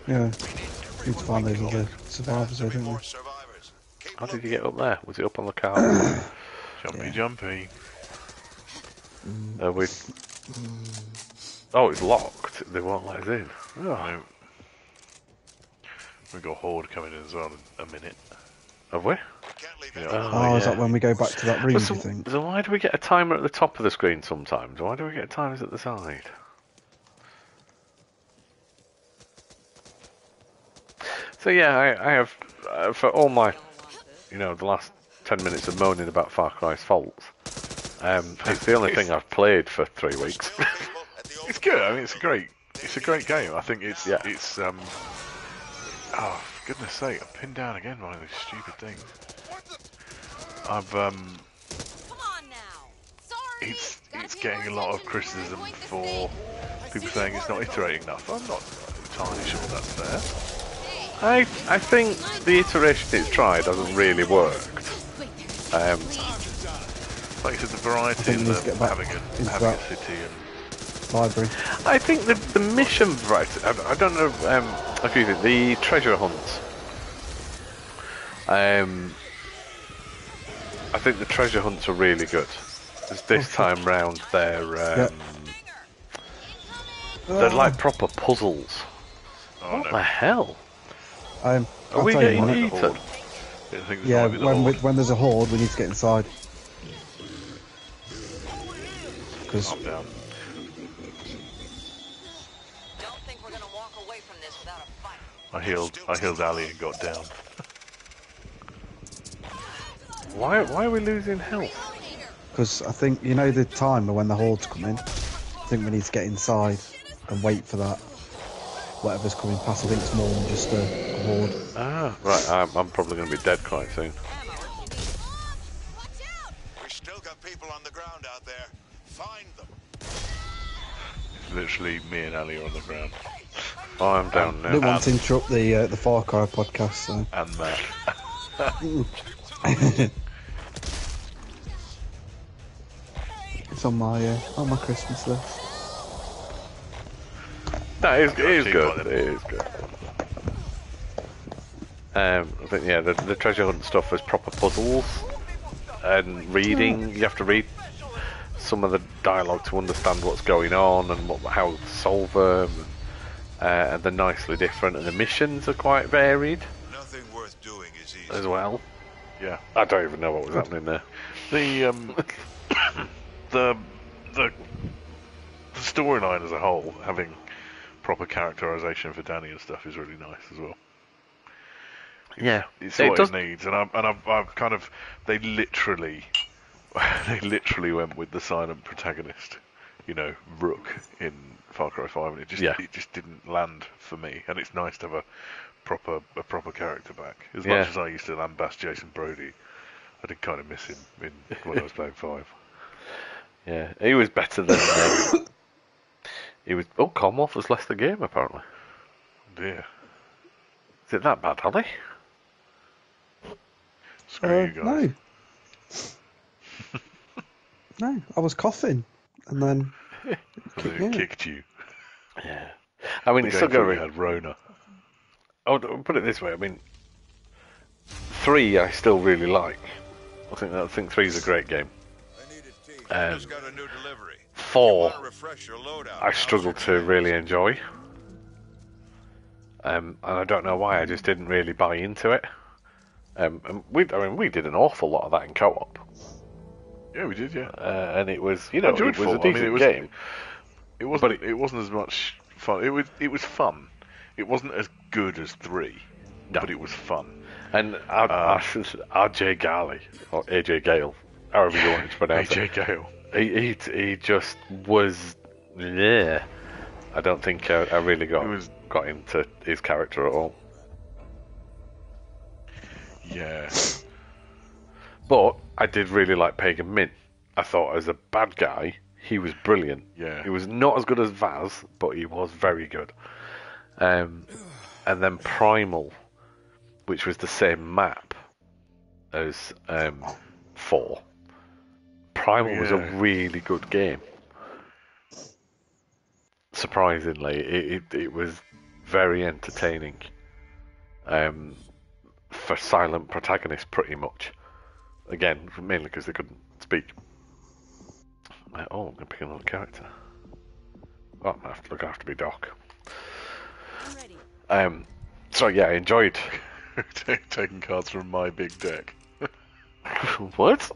Yeah. Need to find those other survivors, I don't know. How did you get up there? Was it up on the car? Jumpy. Oh, it's locked. They won't let us in. Oh. No. We've got Horde coming in as well in a minute. Have we? Yeah. Oh, is that when we go back to that room, Well, do you think? so why do we get a timer at the top of the screen sometimes? Why do we get timers at the side? So yeah, I have, for all my, the last 10 minutes of moaning about Far Cry's faults, it's the only thing I've played for 3 weeks. It's good. I mean, it's a great game. I think it's oh, for goodness sake, I'm pinned down again by these stupid things. I've Come on now. Sorry. it's getting a lot of criticism for people saying it's not iterating enough. I'm not entirely sure that's fair. I think the iteration it's tried hasn't really worked. Like you said, the variety we and need to get back having a city and Library. I think the mission variety, I don't know, excuse me, the treasure hunts. I think the treasure hunts are really good. This time round they're like proper puzzles. oh, What no. the hell? Are Are we getting eaten? I think this Yeah, might be the Horde. when there's a horde, we need to get inside. Because I'm down. Don't think we're gonna walk away from this without a fight. I healed Ali and got down. Why are we losing health? I think, the timer when the hordes come in, I think we need to get inside and wait for that. Whatever's coming past, I think it's more than just a horde. Ah, right, I'm probably going to be dead quite soon. We still got people on the ground out there. Find them. It's literally me and Ali are on the ground. Oh, I'm down I didn't now. want to interrupt the Far Cry podcast, so... And Matt. It's on my Christmas list. No, it is Actually, good. got It it. is good. I think the treasure hunt stuff is proper puzzles and reading. You have to read some of the dialogue to understand what's going on and how to solve them. And they're nicely different, and the missions are quite varied Nothing worth doing is easy. as well. Yeah. I don't even know what was happening there. The the storyline as a whole, having proper characterization for Danny and stuff, is really nice as well. Yeah, It's it what does. it needs, and I've kind of they literally went with the silent protagonist, Rook in Far Cry 5, and it just didn't land for me. And it's nice to have a proper character back. As much as I used to lambast Jason Brody, I did kind of miss him when I was playing 5. Yeah, he was better than. He was. Oh, Commonwealth has left the game apparently. Dear, Is it that bad, Holly? screw you guys. No, I was coughing, and then And then it kicked you. Yeah. I mean, The it's still game thought going. you had Rona. I'll put it this way. I mean, 3 I still really like. I think 3 is a great game. I need a team. Um, Just got a new delivery. 4 Want to refresh your loadout? I struggled to really enjoy. And I don't know why. I just didn't really buy into it. And we did an awful lot of that in co-op. Yeah, we did. Yeah. And it was, I enjoyed it was a 4. I mean, decent game. It wasn't as much fun. It was fun. It wasn't as good as 3, but it was fun. And RJ Gale, or AJ Gale, however you want to pronounce AJ it. Gale. He just was Yeah, I don't think I really It was- got into his character at all. Yeah. But I did really like Pagan Min. I thought as a bad guy, he was brilliant. Yeah. He was not as good as Vaz, but he was very good. And then Primal, which was the same map as 4. Primal was a Yeah. really good game. Surprisingly, it was very entertaining. For silent protagonists, pretty much. Again, mainly because they couldn't speak. Oh, I'm going to pick another character. Oh, I'm going to have to be Doc. I'm ready. So yeah, I enjoyed. Taking cards from my big deck. What?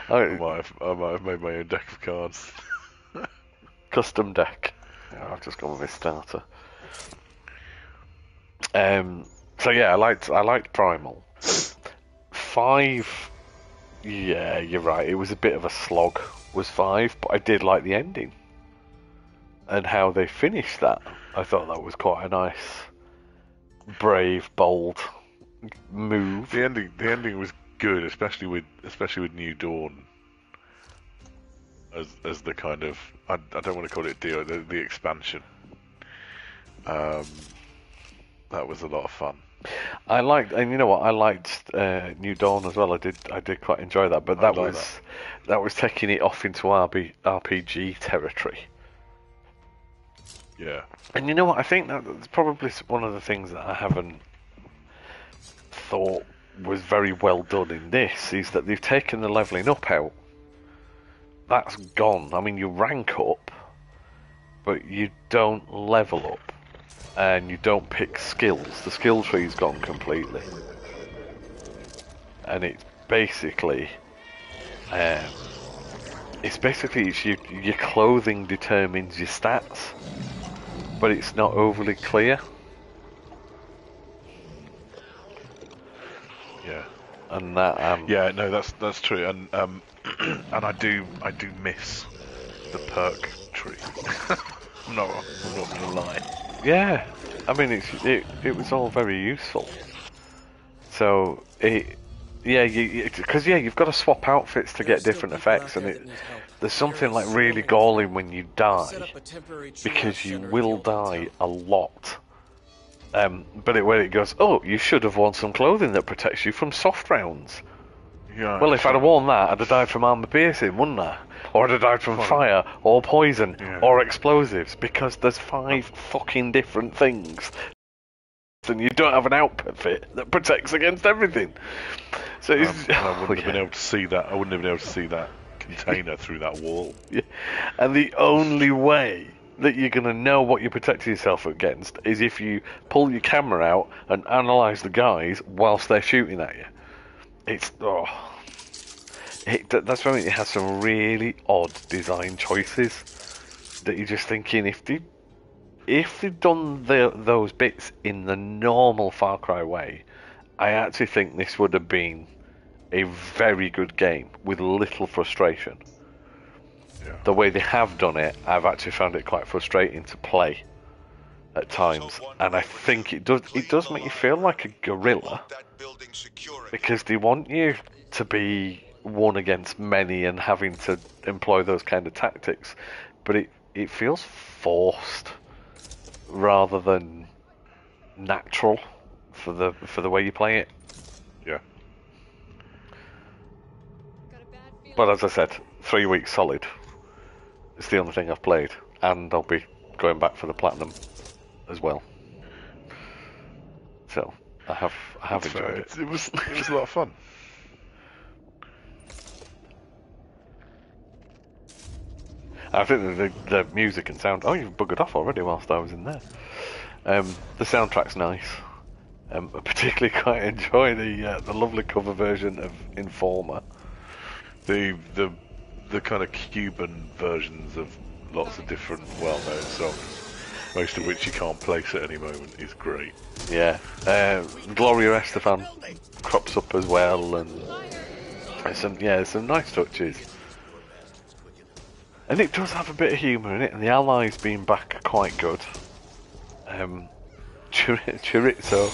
I might have made my own deck of cards. Custom deck. Oh, I've just gone with my starter. So yeah, I liked Primal. 5. Yeah, you're right. It was a bit of a slog. Was 5, but I did like the ending and how they finished that. I thought that was quite a nice, brave, bold move. The ending was good, especially with New Dawn as the kind of I don't want to call it the expansion. That was a lot of fun. I liked, and you know what? I liked New Dawn as well. I did quite enjoy that, but that was taking it off into RPG territory. Yeah. And you know what? I think that's probably one of the things that I haven't thought was very well done in this is that they've taken the leveling up out. That's gone. I mean, you rank up, but you don't level up, and you don't pick skills. The skill tree's gone completely, and it's basically, your clothing determines your stats, but it's not overly clear. Yeah. And that Yeah, no, that's true, and and I do miss the perk tree. I'm not gonna lie. Yeah, I mean it was all very useful. So you've got to swap outfits to get different effects, and there's something like really galling when you die because you will die a lot. But where it goes, oh, you should have worn some clothing that protects you from soft rounds. Yeah. Well, if I'd have worn that, I'd have died from armor piercing, wouldn't I? Or I'd have died from fire, or poison, or explosives, because there's 5 fucking different things. And you don't have an outfit that protects against everything. So I wouldn't have been able to see that. I wouldn't have been able to see that container through that wall. Yeah. And the only way that you're going to know what you're protecting yourself against is if you pull your camera out and analyse the guys whilst they're shooting at you. That's what I mean. It has some really odd design choices that you're just thinking if they'd done those bits in the normal Far Cry way, I actually think this would have been a very good game with little frustration. Yeah. The way they have done it, I've actually found it quite frustrating to play at times, and I think it does make you feel like a guerrilla because they want you to be one against many and having to employ those kind of tactics, but it feels forced rather than natural for the way you play it. Yeah. But as I said, 3 weeks solid. It's the only thing I've played, and I'll be going back for the platinum as well. So I have enjoyed it. It was a lot of fun. I think the music and sound. Oh, you've buggered off already whilst I was in there. The soundtrack's nice. I particularly quite enjoy the lovely cover version of Informer. The kind of Cuban versions of lots of different well-known songs, most of which you can't place at any moment, is great. Yeah. Gloria Estefan crops up as well, and There's some nice touches. And it does have a bit of humour in it, and the allies being back are quite good. Chorizo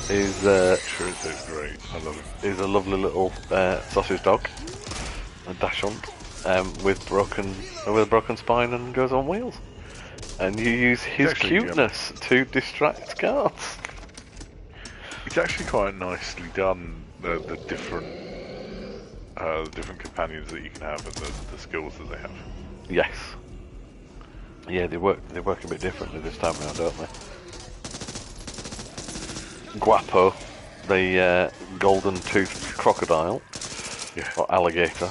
is Chorizo's great. I love him. is a lovely little sausage dog, a dachshund, with a broken spine and goes on wheels. And you use his actually, cuteness to distract guards. It's actually quite nicely done. The different companions that you can have and the skills that they have. Yes. Yeah, they work a bit differently this time around, don't they? Guapo, the golden toothed crocodile, or alligator.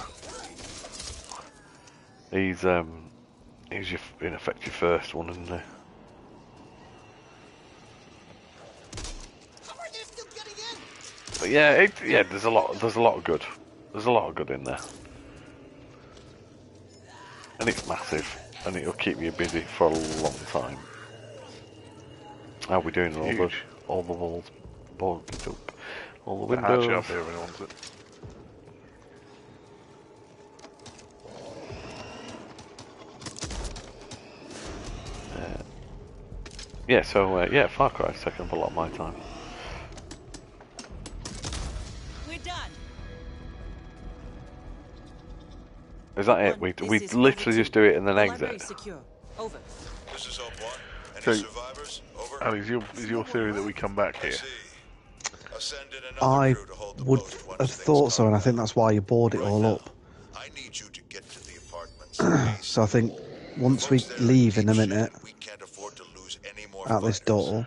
He's in effect your first one, isn't he? But yeah, there's a lot of good. There's a lot of good in there, and it's massive, and it'll keep you busy for a long time. How are we doing? All the walls boarded up, all the windows. Hatch up here when he wants it. Far Cry's taking up a lot of my time. We're done. Is that it? We literally just do it and then exit. Secure. Over. This is Hope 1. Any So- survivors? Over. Ali, is your theory that we come back here? Ascend in another I crew to hold the would post once have things thought so, calm. and I think that's why you board it Right all now, up. I need you to get to the apartments. So I think once we leave in a minute We can't afford to lose any more out this fighters. door,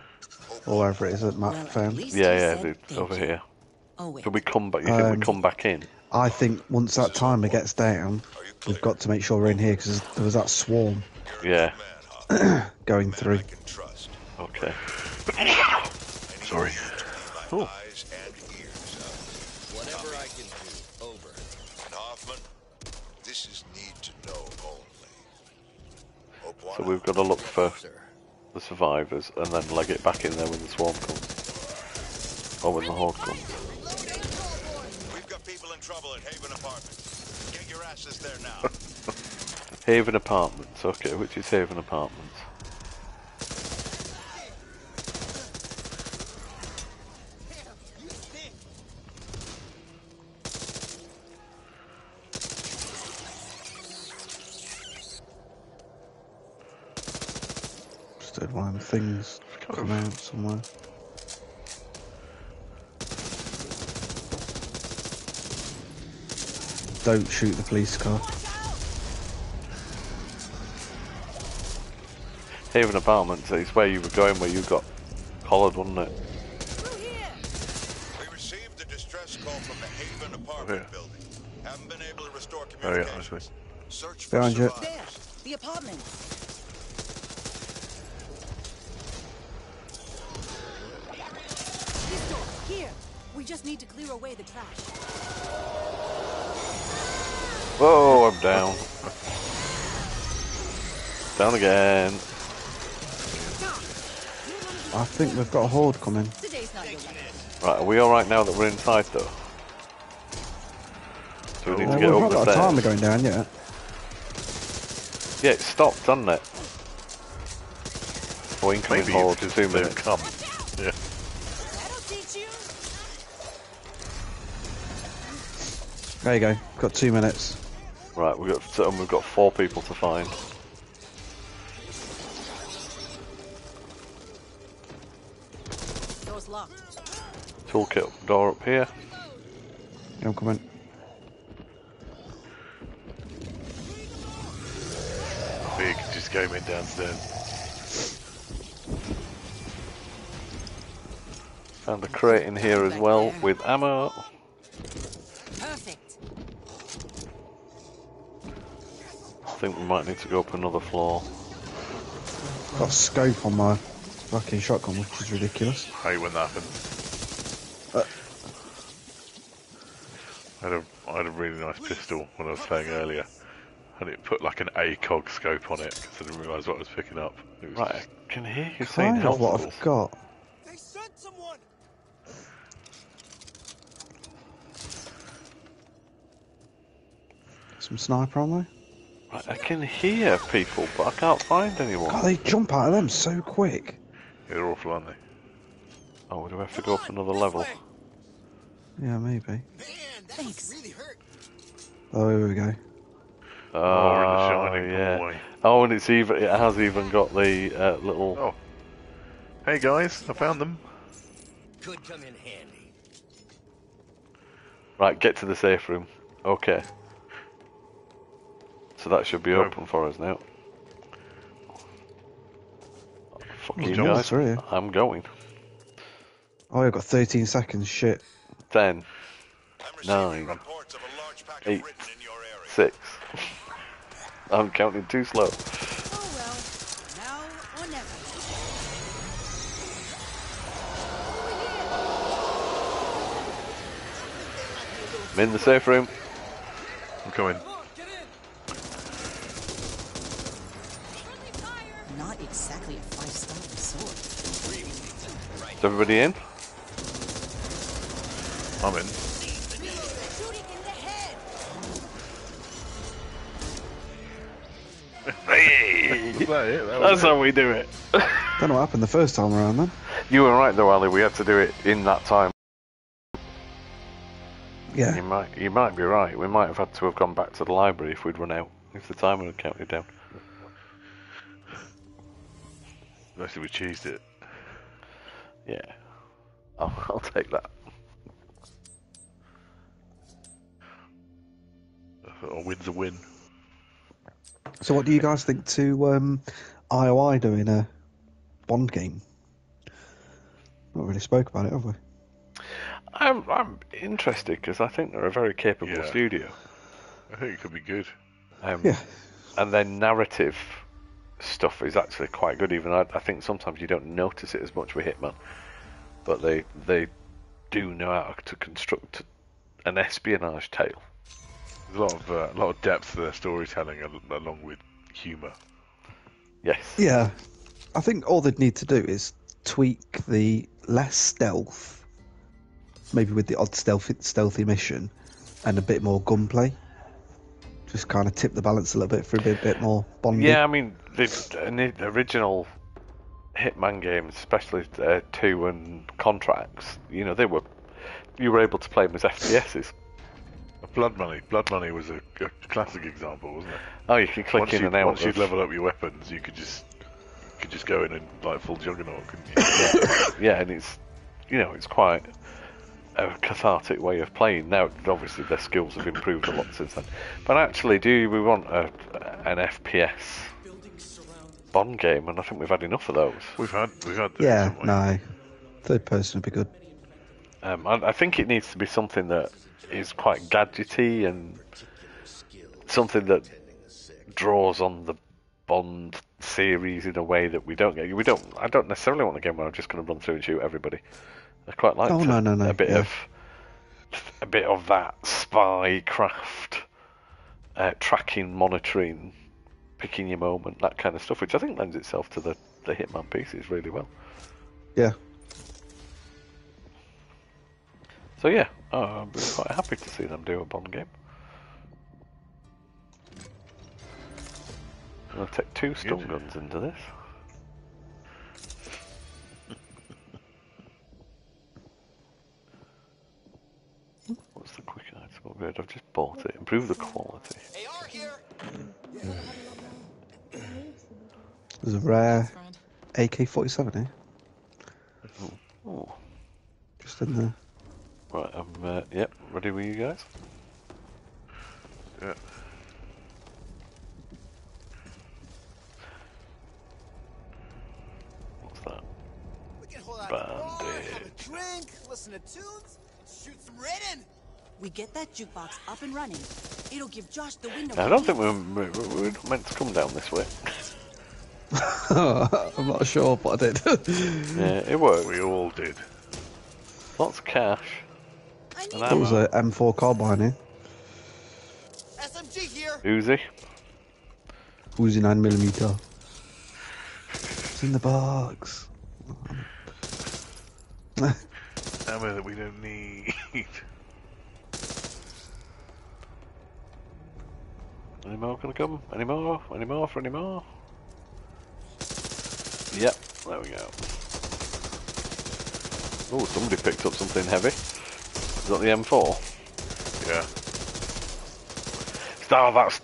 or wherever it is that Matt Well, at found, least Yeah, you said it's over thank you. here. Oh wait. So we come back. You think we come back in? I think once that timer gets down, we've got to make sure we're in here because there was that swarm Yeah. going through. I can trust. Okay. Sorry. My eyes and ears. Whatever I can do. Over. And Hoffman, this is need to know only. Hope So 1 we've got to look for Sir. the survivors and then leg it back in there when the swarm comes, or when the horde comes. We've got people in trouble at Haven Apartments. Get your asses there now. Haven Apartments. Okay, which is Haven Apartments? Just had one of them things come out somewhere. Don't shoot the police car. Haven Apartments is where you were going, where you got collared, wasn't it? We received a distress call from the Haven apartment Yeah. building. Haven't been able to restore Oh yeah, I communications. see. Search for Behind you. survivors. There. The apartment. This door. Here. We just need to clear away the trash. Whoa, I'm down. Down again. I think we've got a horde coming. Today's not your lucky. Right, are we alright now that we're inside though? So we need to Well, get we've over not the got a timer stairs. going down yet. Yeah, it stopped, hasn't it? Oh, incoming Maybe horde, it's 2 just they've minutes. come. Yeah. That'll teach you. There you go. Got 2 minutes. Right, we've got 4 people to find. Door's locked. Toolkit door up here. I'm coming. Big just came in downstairs. Found a crate in here as well with ammo. Perfect. I think we might need to go up another floor. Got a scope on my fucking shotgun, which is ridiculous. I hate when that happens. I had a really nice pistol when I was playing earlier, and it put like an ACOG scope on it because I didn't realise what I was picking up. It was Right, I can hear you saying Kind of health what levels. I've got. They sent someone! Some sniper on there. Right, I can hear people, but I can't find anyone. God, they jump out of them so quick. They're awful, aren't they? Oh, do we have to go up another level? Yeah, maybe. Man, that must really hurt. Oh, here we go. Oh, we're in the Shining yeah. hallway. Oh, and it has even got the little. Oh. Hey guys, I found them. Could come in handy. Right, get to the safe room. Okay. So that should be Go. open for us now. Fuck There's you doors guys. through here. I'm going. Oh, I've got 13 seconds. Shit. 10, I'm receiving 9, reports of a large pack 8, of written in your area. 6. I'm counting too slow. Oh well, now or never. I'm in the safe room. I'm coming. Not exactly a 5-star resort. Is everybody in? I'm in. Shooting in the head. Hey! Was that it? That was That's how we do it. Don't know what happened the first time around then. You were right though, Ali. We had to do it in that time. Yeah. You might be right. We might have had to have gone back to the library if we'd run out. If the timer had counted down. Mostly we cheesed it. Yeah. I'll take that. A win's a win. So what do you guys think to IOI doing a Bond game? Not really spoke about it, have we? I'm interested because I think they're a very capable Yeah. studio. I think it could be good. Yeah. And their narrative stuff is actually quite good. Even I think sometimes you don't notice it as much with Hitman, but they do know how to construct an espionage tale. There's a lot of depth to their storytelling along with humour. Yes. Yeah. I think all they'd need to do is tweak the less stealth, maybe with the odd stealthy mission, and a bit more gunplay. Just kind of tip the balance a little bit for a bit more Bondy. Yeah, I mean the original Hitman games, especially 2 and Contracts, you were able to play them as FPSs. Blood Money was a classic example, wasn't it? Oh, you can click in and out. Once you'd level up your weapons, you could just go in and like full juggernaut, couldn't you? Yeah, and it's quite a cathartic way of playing. Now, obviously, their skills have improved a lot since then. But actually, do we want an FPS Bond game? And I think we've had enough of those. We've had those, Yeah, haven't we? no. Third person would be good. I think it needs to be something that is quite gadgety and something that draws on the Bond series in a way that we don't get. I don't necessarily want a game where I'm just going to run through and shoot everybody. I quite like no. a bit of that spy craft, tracking, monitoring, picking your moment, that kind of stuff, which I think lends itself to the Hitman pieces really well. Yeah. So yeah, I'm quite happy to see them do a Bond game. I'm going to take 2 stun guns into this. What's the quick item upgrade? I've just bought it. Improve the quality. AR here. There's a rare AK-47 here. Oh. Just in there. Right, I'm yep, ready with you guys? Yeah. What's that? We can hold out the bar, have a Bandit. drink, listen to tunes, shoot some written. We get that jukebox up and running. It'll give Josh the window. Now, I don't think we're not meant to come down this way. I'm not sure, but I did. Yeah, it worked. We all did. Lots of cash. And There was a M4 carbine here. SMG here. Uzi. Uzi 9mm. It's in the box. Ammo that we don't need. Any more gonna come? Any more? Any more for any more? Yep, there we go. Oh, somebody picked up something heavy. Is that the M4? Yeah.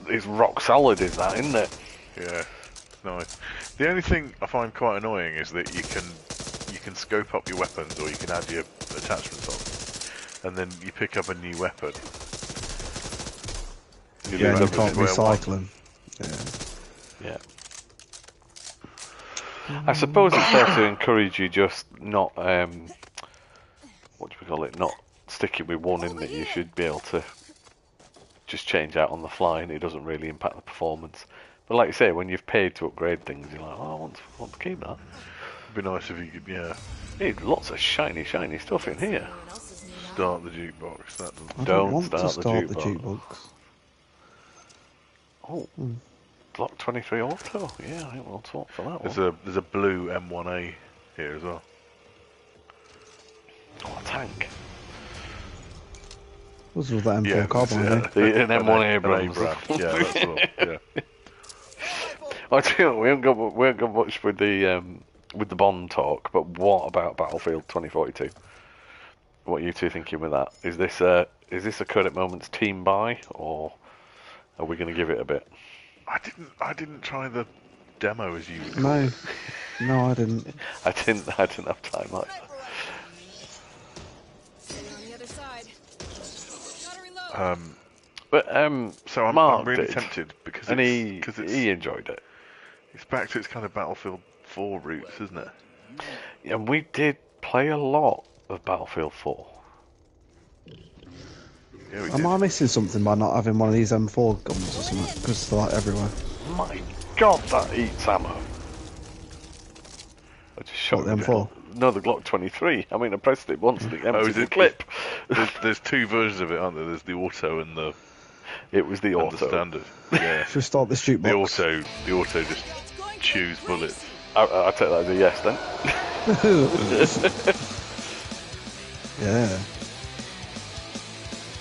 It's rock solid, is that, isn't it? Yeah. Nice. The only thing I find quite annoying is that you can scope up your weapons, or you can add your attachments on, and then you pick up a new weapon. Yeah, and you can't square one. recycle them. Yeah. I suppose it's fair to encourage you just not, what do we call it, not sticking with one in that you should be able to just change out on the fly and it doesn't really impact the performance. But like you say, when you've paid to upgrade things, you're like, oh, I want to keep that. It'd be nice if you could, yeah, Need lots of shiny stuff in here. start the jukebox. That doesn't. I Don't want to start the start the jukebox. jukebox. Oh, Glock 23 Auto. Yeah, I think we'll talk for that one. There's a blue M1A here as well. Oh, a tank. What's with that M4 Yeah, carbine? An M1 Abrams. Abrams. Yeah, that's the one. Yeah. I tell you what, we haven't got much with the Bond talk, but what about Battlefield 2042? What are you two thinking with that? Is this a current moment's team buy, or are we going to give it a bit? I didn't try the demo as you. No, no, I didn't. I didn't have time like that. On the other side. Gotta reload. But So I'm Mark really did, tempted because and he enjoyed it. It's back to its kind of Battlefield 4 roots, isn't it? And we did play a lot of Battlefield 4. Yeah, we Am did. I missing something by not having one of these M4 guns or something? Because they're like everywhere. My God, that eats ammo. I just shot What, the M4? No, the Glock 23. I mean, I pressed it once and it emptied is the it- clip. There's two versions of it, aren't there? There's the auto and the It was the and auto. the standard. Yeah. Should we start this jukebox? The auto just chews bullets. I take that as a yes then. Yeah.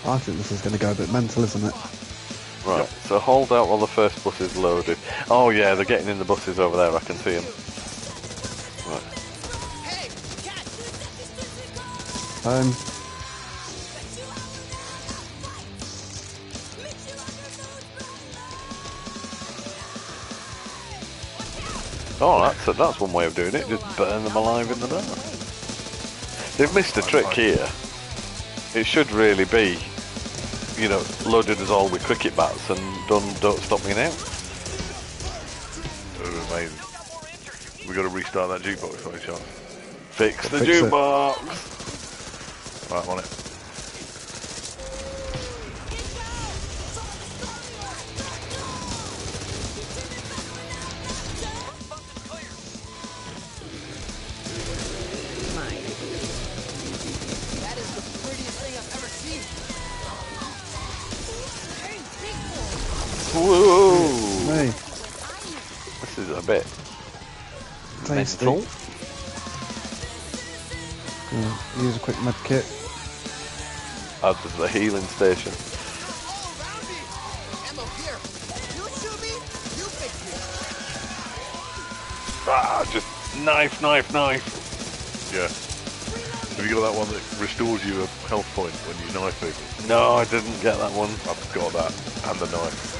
I think this is going to go a bit mental, isn't it? Right, so hold out while the first bus is loaded. Oh yeah, they're getting in the buses over there, I can see them. Right. Hey, cat! Oh, that's one way of doing it, just burn them alive in the dark. They've missed a trick here. It should really be, loaded us all with cricket bats and don't stop me now. Oh, amazing. We got to restart that jukebox by any chance. Fix the Fix it. jukebox! Right, I'm on it. That is the prettiest thing I've ever seen. Whoa! Hey, This is a bit tasty. mental. Use a quick med kit. As is the healing station. All around me. Ammo here. You shoot me, you fix me. Ah, just knife. Yeah. Have you got that one that restores you a health point when you knife people? No, I didn't get that one. I've got that and the knife.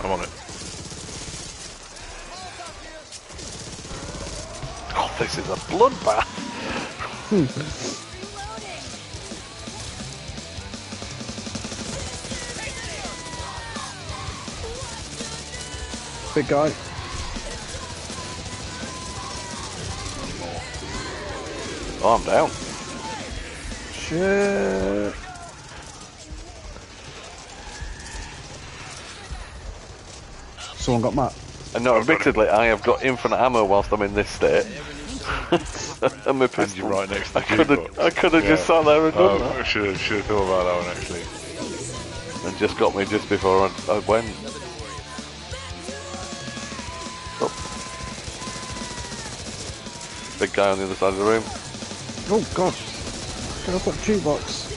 I'm on it. God, this is a bloodbath. Big guy. Oh, I'm down. Shit. Someone got Matt. And no, admittedly, I have got infinite ammo whilst I'm in this state. And my And pistol. you're right next to the jukebox. I could have just sat there and done that. I should have thought about that one actually. And just got me just before I went. Oh. Big guy on the other side of the room. Oh god. Get off that jukebox.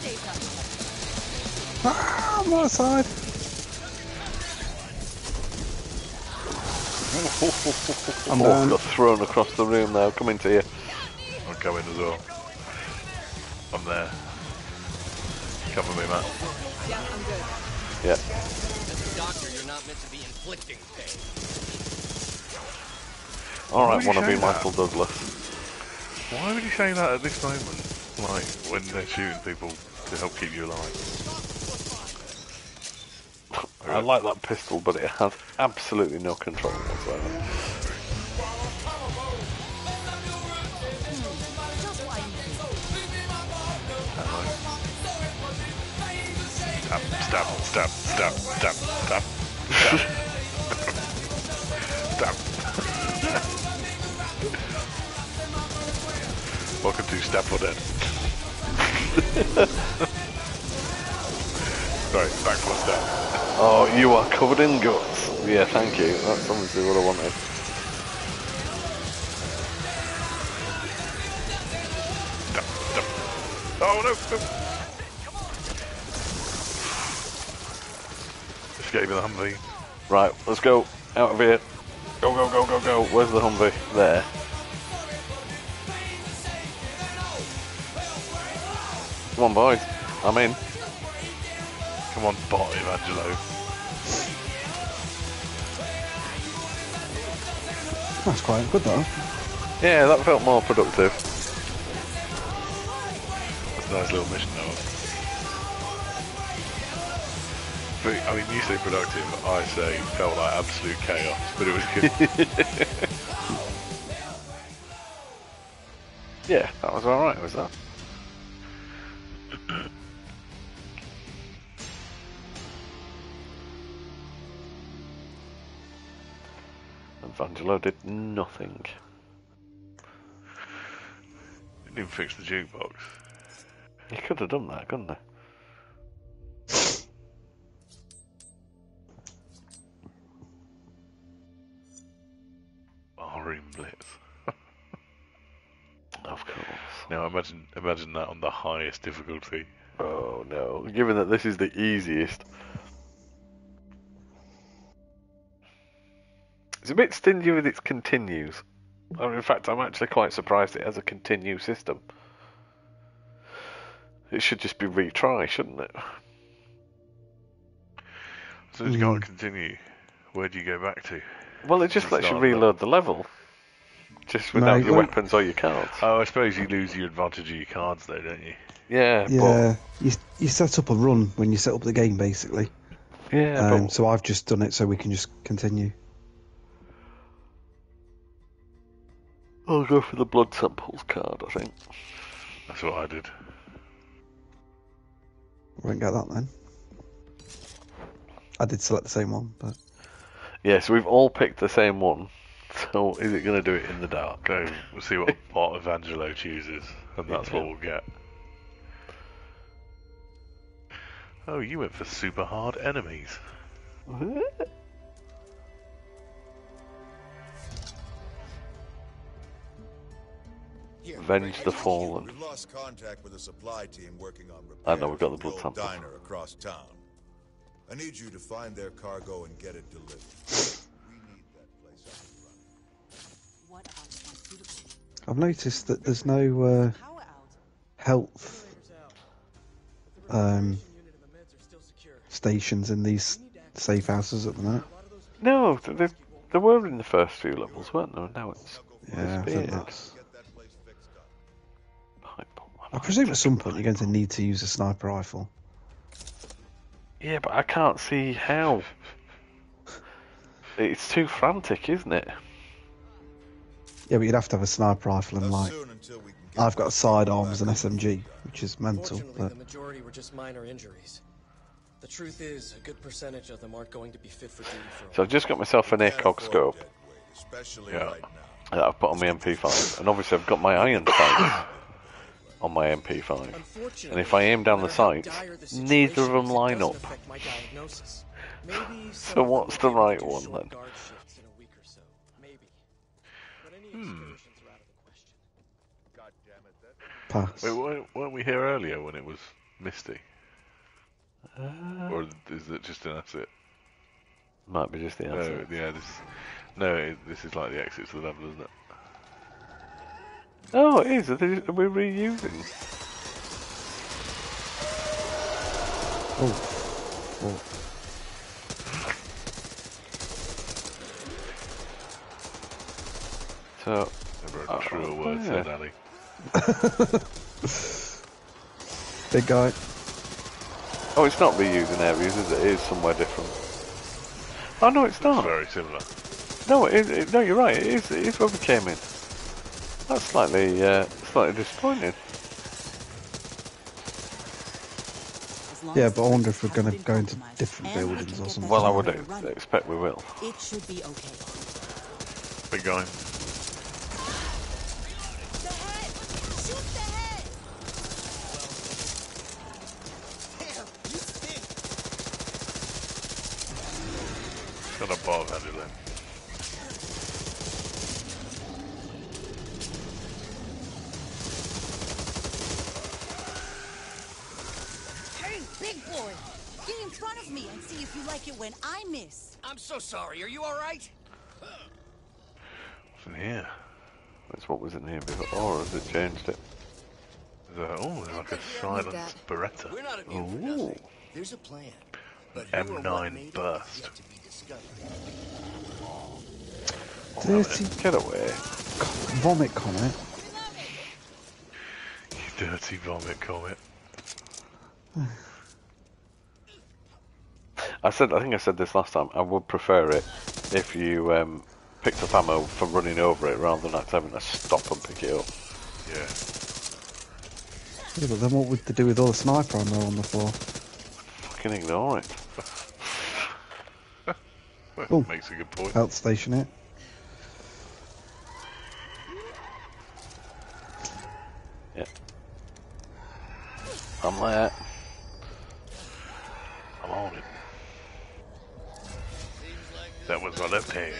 Ah, on my side. I'm down. Got thrown across the room now. Coming to you. I'm coming as well. I'm there. Cover me, Matt. Yeah, I'm good. Yeah. As a doctor, you're not meant to be inflicting pain. Alright, Why would wanna you be say that? Michael Douglas. Why would you say that at this moment? Like, when they're shooting people to help keep you alive? I like that pistol, but it has absolutely no control whatsoever. Stab, stab, stab, stab, stab, stab. Welcome to Stab for Dead. Sorry, back for stab. Oh, you are covered in guts. Yeah, thank you. That's obviously what I wanted. Stab, stab. Oh no, no. Escape with the Humvee. Right, let's go. Out of here. Go, go, go, go, go. Where's the Humvee? There. Come on, boys. I'm in. Come on, bot Evangelo. That's quite good though. Yeah, that felt more productive. That's a nice little mission, though. But, I mean, you say productive, I say felt like absolute chaos, but it was good. Yeah, that was alright, was that? Evangelo did nothing. Didn't even fix the jukebox. He could have done that, couldn't he? Barroom Blitz. Of course. Now imagine that on the highest difficulty. Oh no, given that this is the easiest. It's a bit stingy with its continues. In fact, I'm actually quite surprised it has a continue system. It should just be retry, shouldn't it? So you can't continue. Where do you go back to? Well, it just lets you Start reload the level. Just without No, your like- weapons or your cards. Oh, I suppose you lose your advantage of your cards though, don't you? Yeah, Yeah, you set up a run when you set up the game basically. but... Yeah, but... So I've just done it so we can just continue. I'll go for the blood samples card, I think. That's what I did. Won't get that then. I did select the same one, but... Yeah, so we've all picked the same one. So is it going to do it in the dark? Go, we'll see what bot Evangelo chooses, and that's what we'll get. Oh, you went for super hard enemies. Avenge the fallen. We've lost contact with a supply team working on repairs I know, we've got the to blood old samples. diner across town. I need you to find their cargo and get it delivered. We need that place up and running. What about pharmaceuticals? I've noticed that there's no Power out. health stations in these safe houses at the minute. No, they were in the first few levels, weren't there? Now it's Yeah, I think disappeared. that's... Get that place fixed up. I presume at some point you're going to need to use a sniper rifle. Yeah, but I can't see how. It's too frantic, isn't it? Yeah, but you'd have to have a sniper rifle and like... Soon until we can get I've got sidearms and SMG, which is mental, Fortunately, but... the majority were just minor injuries. The truth is, a good percentage of them aren't going to be fit for duty for a So I've just got myself an ACOG scope especially Yeah. right now. that I've put on my MP5, and obviously I've got my iron sights on my MP5. Unfortunately, And if I aim down no the matter how sights, dire the neither of situation them is, it line doesn't up. affect my diagnosis. Maybe some So of them what's will the be able right to do one, short then? guard shifts in a week or so. Maybe. But any excursions are out of the question. Pass. Wait, weren't we here earlier when it was misty? Or is it just an exit? Might be just the answer. No, yeah, this is like the exit to the level, isn't it? Oh, it is. Are we reusing? Oh. Oh. So, Never a truer word said, Ali. Big guy. oh, it's not reusing areas, is it? It is somewhere different. Oh no, it's not. It's very similar. No, no, you're right. It is where we came in. That's slightly disappointing. Yeah, but I wonder if we're going to go into different buildings or something. Well, I would expect we will. It should be okay. Big guy. The head! Shoot the head! Damn, you stink! Got a bar handle in. Hey, big boy! Get in front of me and see if you like it when I miss. I'm so sorry. Are you all right? What's in here? That's what was in here before, or has it changed it? There's like a silenced Beretta. We're not immune for nothing. There's a plan. But who or what M9 made it burst. is yet to be discovered. Dirty Get away. vomit comet. You dirty vomit comet. I think I said this last time. I would prefer it if you picked up ammo for running over it rather than having to stop and pick it up. Yeah. Yeah, but then what would they do with all the sniper ammo on the floor? Fucking ignore it. Well, Oh. makes a good point. Outstation it. Yeah. I'm there. I'm on it. That was my left hand.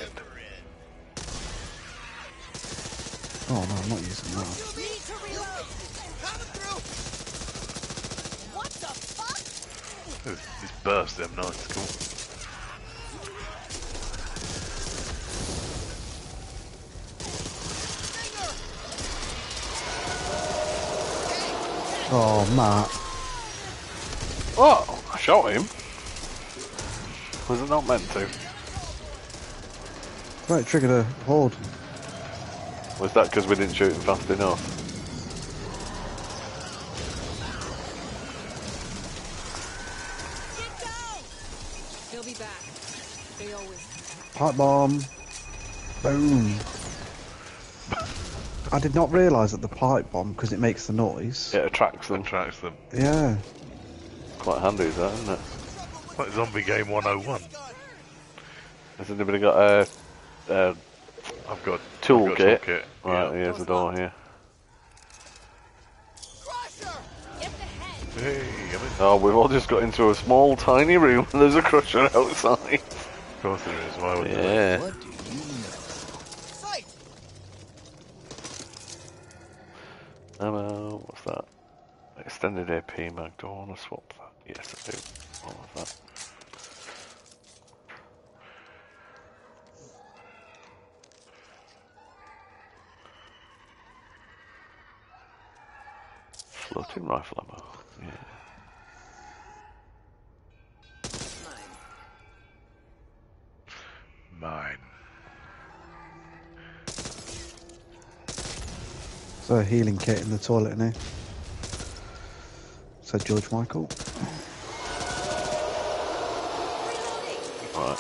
Oh no, I'm not using that. Need to reload! Coming through! What the fuck? This burst M9 is cool. Oh, Matt. Oh, I shot him. Was it not meant to? Right, triggered a horde. Was that because we didn't shoot him fast enough? Get down! They'll be back. They always Pipe bomb. Boom. I did not realise that the pipe bomb, because it makes the noise. It attracts them. Attracts them. Yeah. Quite handy, is that, isn't it? Like Zombie Game 101. Has anybody got a I've got toolkit? toolkit. Right, Yeah. here's the door here. Hey, I'm in. Oh, we've all just got into a small, tiny room and there's a crusher outside. Of course there is. Why would there be? Yeah. What do you know? Sight! Ammo, what's that? Extended AP mag. Do I want to swap that? Yes, I do. All of that. Floating rifle ammo. Yeah. Mine. So a healing kit in the toilet in here. Said George Michael. Right.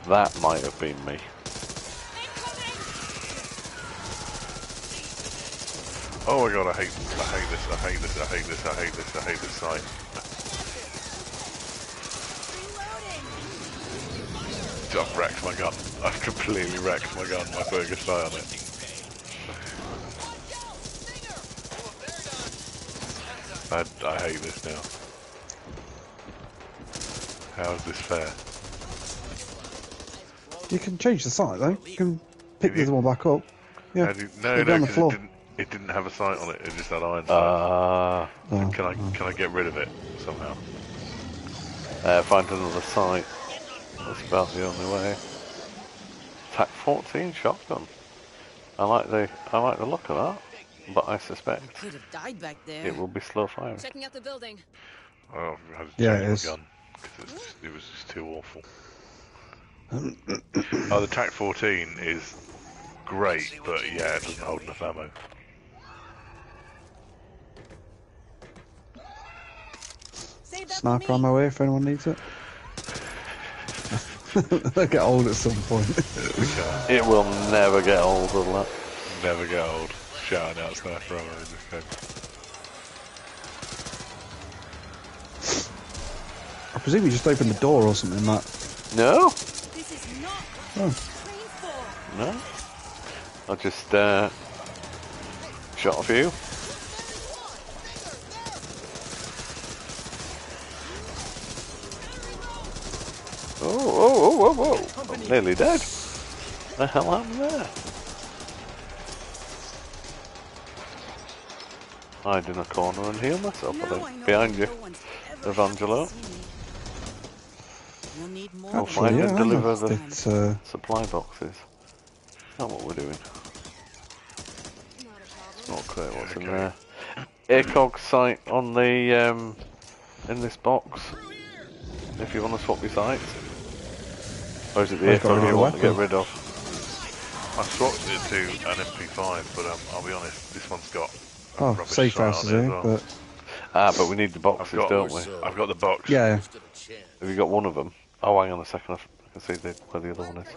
That might have been me. Oh my god, I hate this, I hate this, I hate this, I hate this, I hate this, I hate this site. I've wrecked my gun. I've completely wrecked my gun, my Fergus eye on it. I hate this now. How is this fair? You can change the site though. You can pick the other one back up. Yeah. How do you, no, Leave it on the because floor. it didn't have a sight on it. It just had iron sights. Oh, Can I get rid of it somehow? Find another site. That's about the only way. Attack 14 shotgun. I like the look of that, but I suspect Could have died back there. it will be slow firing. Checking out the building. Oh, I had to Yeah, it change is. my gun because it was just too awful. Oh, the TAC 14 is great, but yeah, it doesn't hold enough ammo. Save that for Sniper me. ammo here if anyone needs it. They'll get old at some point. It will never get old, will that? Never get old. Shouting out sniper ammo in this game. I presume you just opened the door or something like that. No, This is not Oh. trained for. no. I just shot a few. Oh! I'm nearly dead. The hell happened there? Hide in a corner and heal myself. I think. Behind you, Evangelo. You'll need more. I'll Actually, find yeah, and I deliver noticed the it, supply boxes. Not what we're doing. It's not clear what's in there. ACOG site on the in this box. If you want to swap your sites. Or is it the I've got rid ACOG of you the want to get weapon. rid of? I swapped it to an MP5, but I'll be honest, this one's got a Oh, rubbish safe sight house on is it as here, well. but But we need the boxes, don't we? I've got the box. yeah. Have you got one of them? Oh, hang on a second. I can see where the other one is.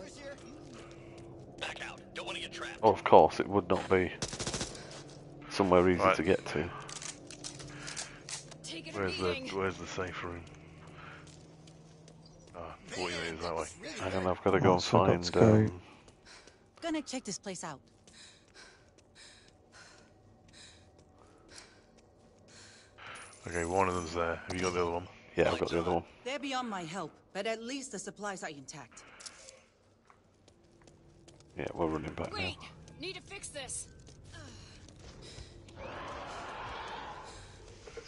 Back out. Don't want to get trapped. Oh, of course, it would not be somewhere easy Right. to get to. Take it Where's the safe room? 40 meters that way. Hang on, I've got to go and so I've got find. to go- Gonna check this place out. Okay, one of them's there. Have you got the other one? Yeah, I've got the other one. They're beyond my help, but at least the supplies are intact. Yeah, we're running back now. Need to fix this.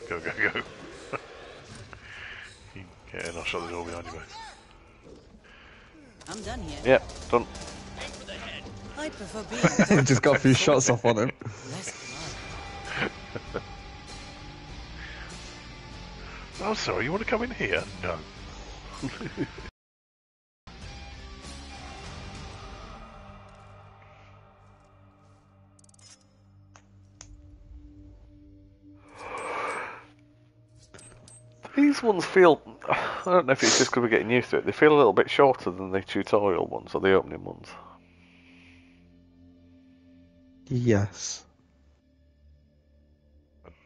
Go. Yeah, and I'll shut the door behind you both. I'm done here. Yeah, done. I prefer being Just got a few shots off on him. less blood. Oh, sorry, you want to come in here? No. These ones feel. I don't know if it's just because we're getting used to it. They feel a little bit shorter than the tutorial ones or the opening ones. Yes.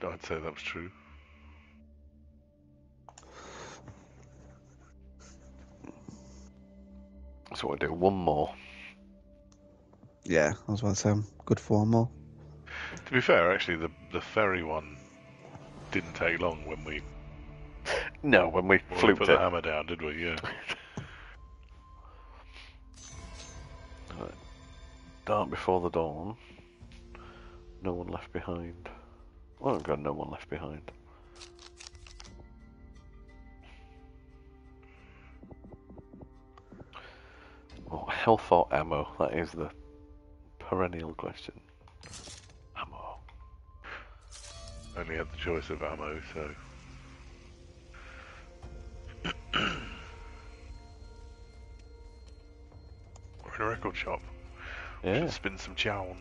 I'd say that was true. So we'll do one more. Yeah, I was about to say I'm good for one more. To be fair, actually, the ferry one didn't take long when we No, when we fluked put it. the hammer down, did we? Yeah. Right. Dark before the dawn. No one left behind. Oh, I've got no one left behind. Oh, health or ammo? That is the perennial question. Ammo. Only had the choice of ammo, so. We're in a record shop. We Yeah. should spin some chowns.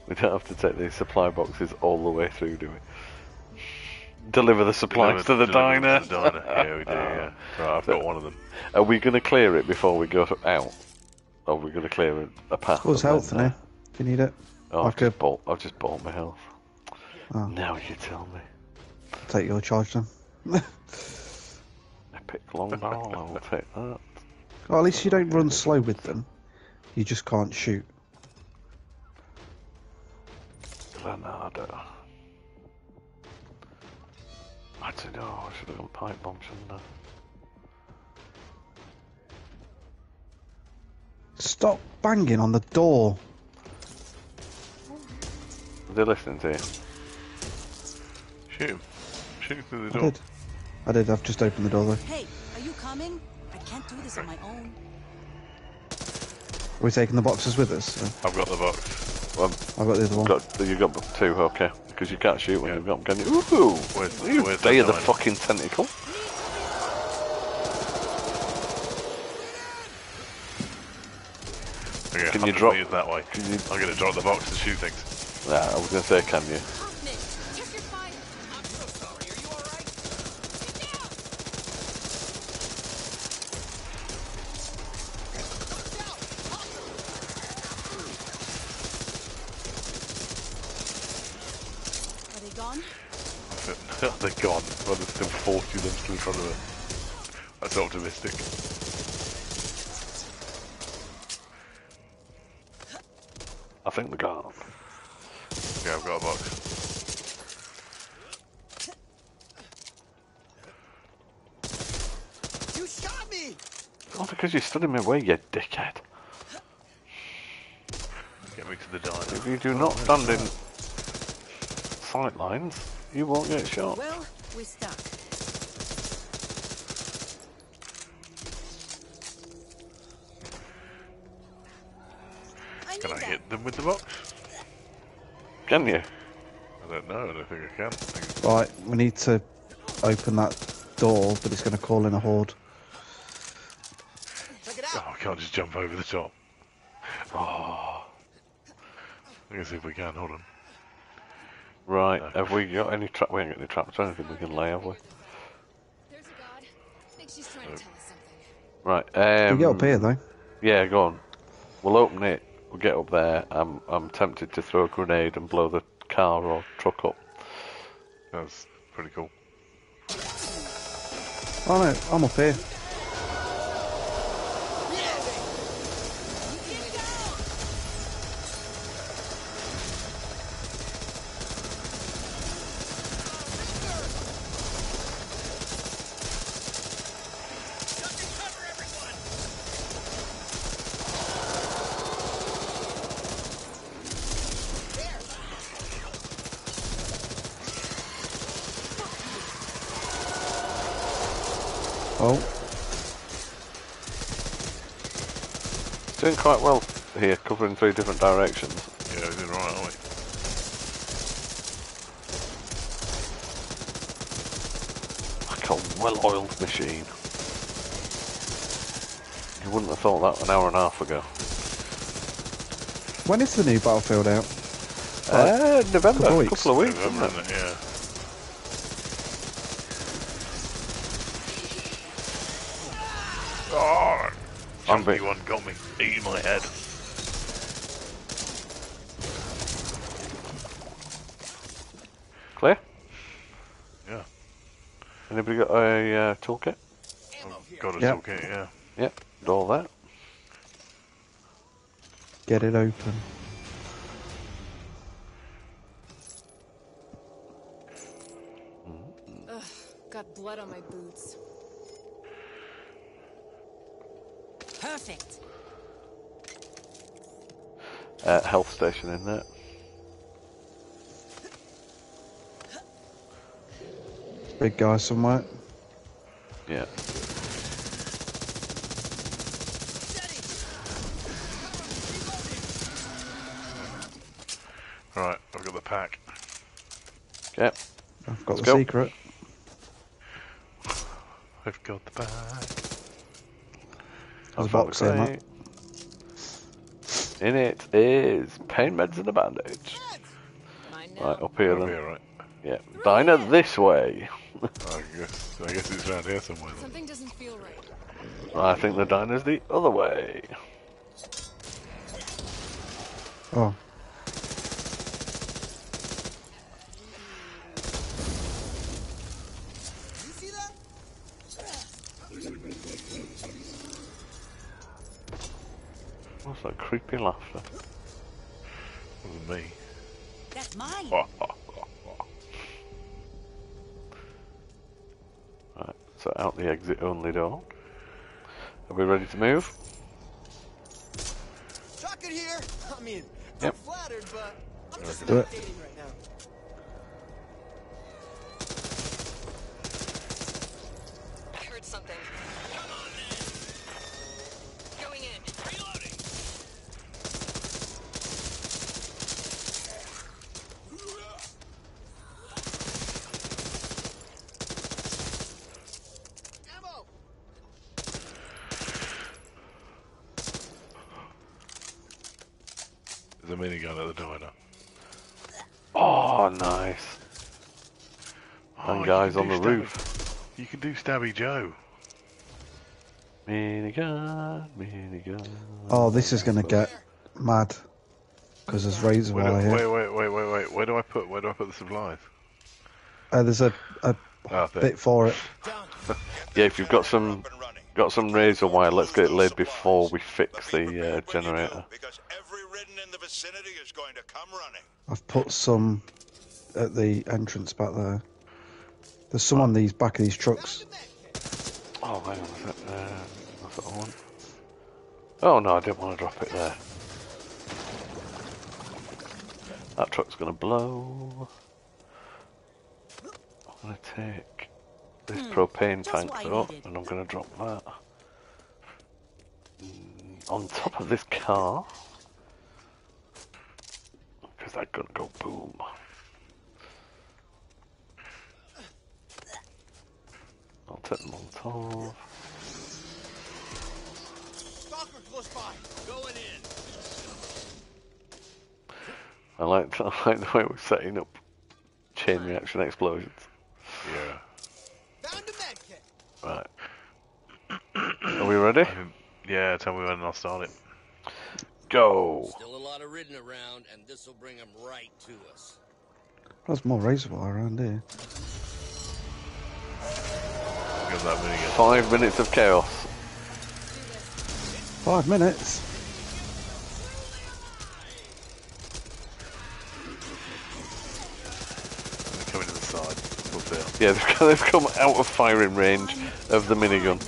We don't have to take these supply boxes all the way through, do we? Deliver the supplies to the diner. To the diner. Yeah, we do. Yeah. Right, I've got one of them. Are we going to clear it before we go out? Or are we going to clear a path? What's and health then, in here? If you need it, Oh, I I've just bought my health. Oh. Now you tell me. take your charge then. Epic long barrel, I will take that. Well, at least you don't run slow with them. You just can't shoot. Granada. I don't know, I should have gone pipe bomb, shouldn't I? Stop banging on the door. Are they listening to you? Shoot him. Shoot him through the I door. did. I did. I've just opened the door though. Hey, are you coming? I can't do this on my own. Are we taking the boxes with us? I've got the box. Well, I've got the other one. you got two, okay. Because you can't shoot when you've got them, can you? Ooh! Where's Where's the the diner? fucking tentacle? Okay, Can you 100 drop- meters that way? I'm going to drop the box and shoot things. Nah, I was going to say, can you? Hoffman, check your fire. I'm so sorry. Are you all right? Get down. Are they gone? They're gone. Well, there's still 40 of them still in front of them. That's optimistic. I think they're gone. Yeah, I've got a box. You shot me! Oh, because you stood in my way, you dickhead. Get me to the diner. If you do not stand in sight lines, you won't get shot. Well, we're stuck. I Can need I that. hit them with the box? Can you? I don't know. I don't think I can. I think Right, we need to open that door, but it's going to call in a horde. Check it oh, out! I can't just jump over the top. Oh. Let's see if we can. Hold on. Right, No. have we got any trap? We ain't got any traps or anything we can lay, have we? There's a god. I think she's trying to tell us something. Right, You get up here though. Yeah, go on. We'll open it, we'll get up there. I'm tempted to throw a grenade and blow the car or truck up. That's pretty cool. Oh no, I'm up here. Oh, Doing quite well here, covering 3 different directions. Yeah, we're doing alright, aren't we? Like a well-oiled machine. You wouldn't have thought that an hour and a half ago. when is the new Battlefield out? November, couple of a weeks. couple of weeks, November, isn't it? isn't it? Yeah. Oh, I'm chunky bit- one got me. Eating my head. Clear? Yeah. Anybody got a toolkit? I've got a Yeah. toolkit, yeah. Yep, all that. Get it open. Ugh, got blood on my boots. Perfect. Health station in there. Big guy somewhere. Yeah. Right, I've got the pack. Okay. I've got Let's the go. secret. I've got the pack. There's a box in that. In it is pain meds and a bandage. Mine now. Right, up here Over then. here, right? Yeah. Diner this way. I guess it's around here somewhere. Then. Something doesn't feel right. I think the diner's the other way. Oh, You see that? What's that creepy laughter? Wasn't me. That's mine. Right, so out the exit only door. Are we ready to move? it here? I mean, Yep. I'm flattered, but I'm just Do not it. dating right now. I heard something. Going in. Reloading. Ammo! There's a minigun at the diner. Oh, nice. Oh, And you guys can on the do roof. You can do Stabby Joe. Minigun, minigun. Oh, this is going to get mad because there's razor Wait, wire here. wait. Where do I put the supplies? There's a Oh, there. bit for it. Yeah, if you've got some razor wire, let's get it laid before we fix the generator. Because every ridden in the vicinity is going to come running. I've put some at the entrance back there. There's some on these back of these trucks. Oh, hang on a sec. That's what I want. Oh no, I didn't want to drop it there. That truck's gonna blow. I'm gonna take this propane tank though, and I'm gonna drop that on top of this car, because that's gonna go boom. I'll take them on top. Stalker close by. Going in. I like the way we're setting up chain reaction explosions. Yeah. Found a med kit. Right. Are we ready? Yeah, tell me when and I'll start it. Go! Still a lot of ridden around, and this will bring them right to us. There's more razor wire around here. Give that minigun. 5 minutes of chaos. 5 minutes. They're coming to the side. We'll see. Yeah, they've come out of firing range of the minigun.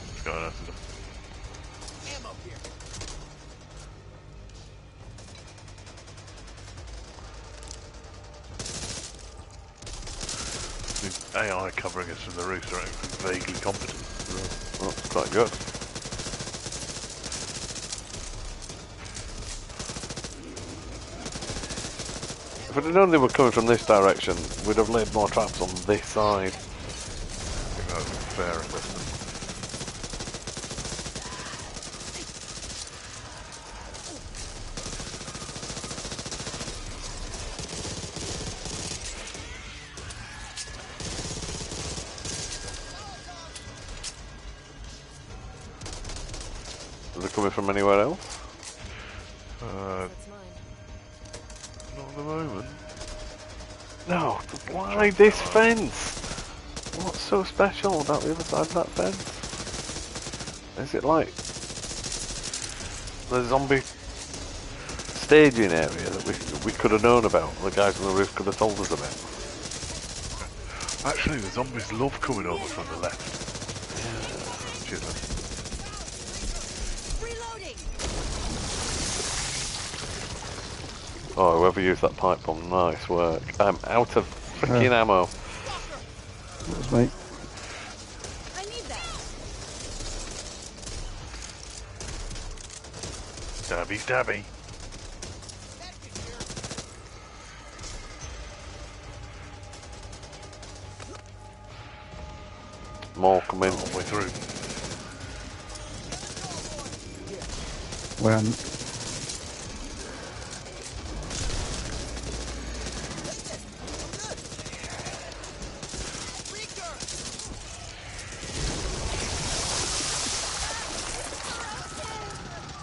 What's going on? Ammo here. The AI covering us from the roof are vaguely competent. Well, that's quite good. If we'd have known they were coming from this direction, we'd have laid more traps on this side. I think that's a fair assessment. Are they coming from anywhere else? That's mine. Not at the moment. No, why this fence? What's so special about the other side of that fence? Is it like the zombie staging area that we could have known about? The guys on the roof could have told us about. Actually, the zombies love coming over from the left. Cheers, man. Reloading. Oh, whoever used that pipe bomb, nice work. I'm out of freaking ammo. That was me. I need that. Stabby, stabby. More coming. All the way through. When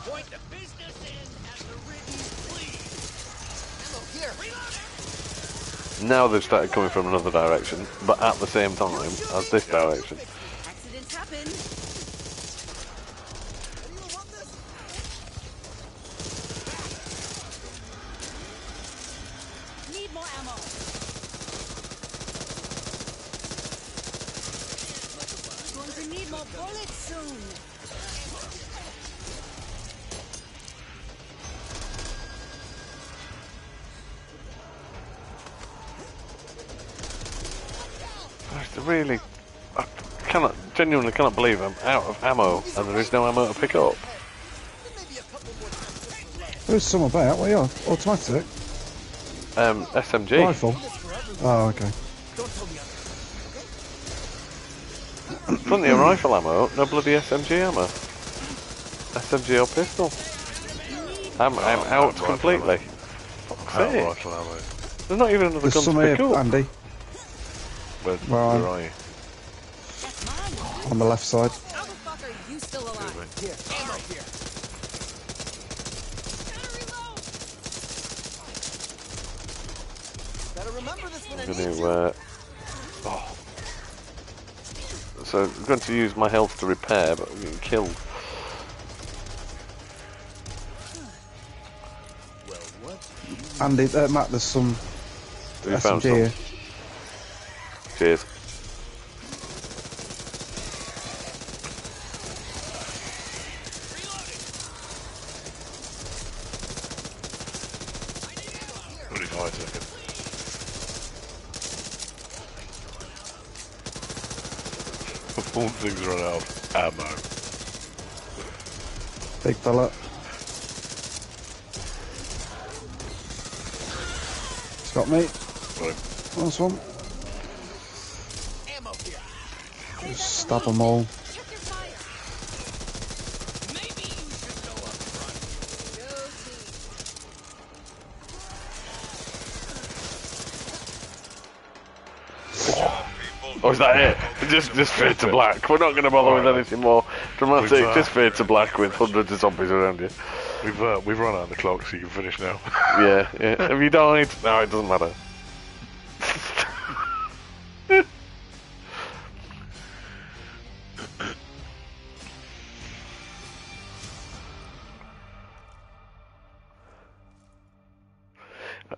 Point the business in at the ridden, please. Ammo here. Now they've started coming from another direction, but at the same time as this direction. Accidents happen. Need more ammo. Going to need more bullets soon. Really, I genuinely cannot believe I'm out of ammo and there is no ammo to pick up. There's some about. What are you on? Automatic? SMG. Rifle? Oh, okay. Plenty of rifle ammo, no bloody SMG ammo. SMG or pistol. I'm out completely. Fuck's Out sake. rifle ammo. There's not even another There's gun some to here, pick up. Andy, Where Right. are you? on the left side. How the fuck are you still alive? Here, ammo here. Gotta remember this when I I'm need going you. to, so I'm going to use my health to repair, but I'm getting killed. Well, what? Andy, Matt, there's some Have you found SMG here. some? Cheers. Only 5 seconds. All things run out of ammo. Big fella. He's got me. Right. Nice one. Ammo here. Just stab them all. Check your fire. Maybe you should go up front. Go team. Oh, is that it? Just fade to black. We're not going to bother with anything more dramatic. We've, Just fade to black with hundreds of zombies around you. We've run out of the clock, so you can finish now. Yeah, yeah. Have you died? No, it doesn't matter.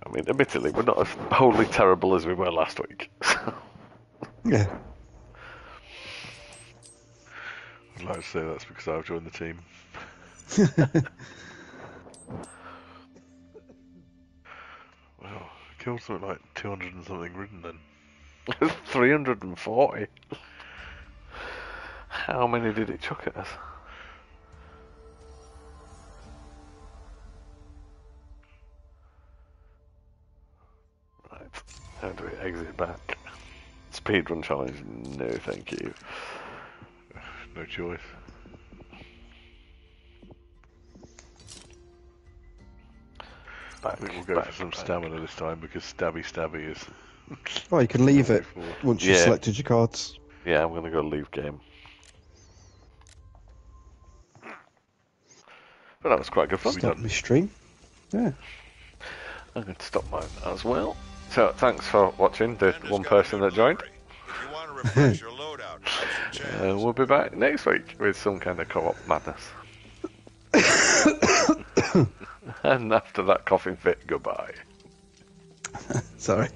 I mean, admittedly, we're not as wholly terrible as we were last week. Yeah. I'd like to say that's because I've joined the team. Well, I killed something like 200 and something ridden then. 340. How many did it chuck at us? Right, how do we exit back? Speedrun challenge? No, thank you. No choice. I Back, think we'll go back, for some back. stamina this time because stabby is. Oh, you can leave it Before. once you've Yeah. selected your cards. Yeah, I'm gonna go leave game. But that was quite good fun. Stop my stream. Yeah. I'm going to stop mine as well. So thanks for watching, the one person that joined. If you want to refresh your loadout, grab some jams. We'll be back next week with some kind of co-op madness. And after that coughing fit, goodbye. Sorry.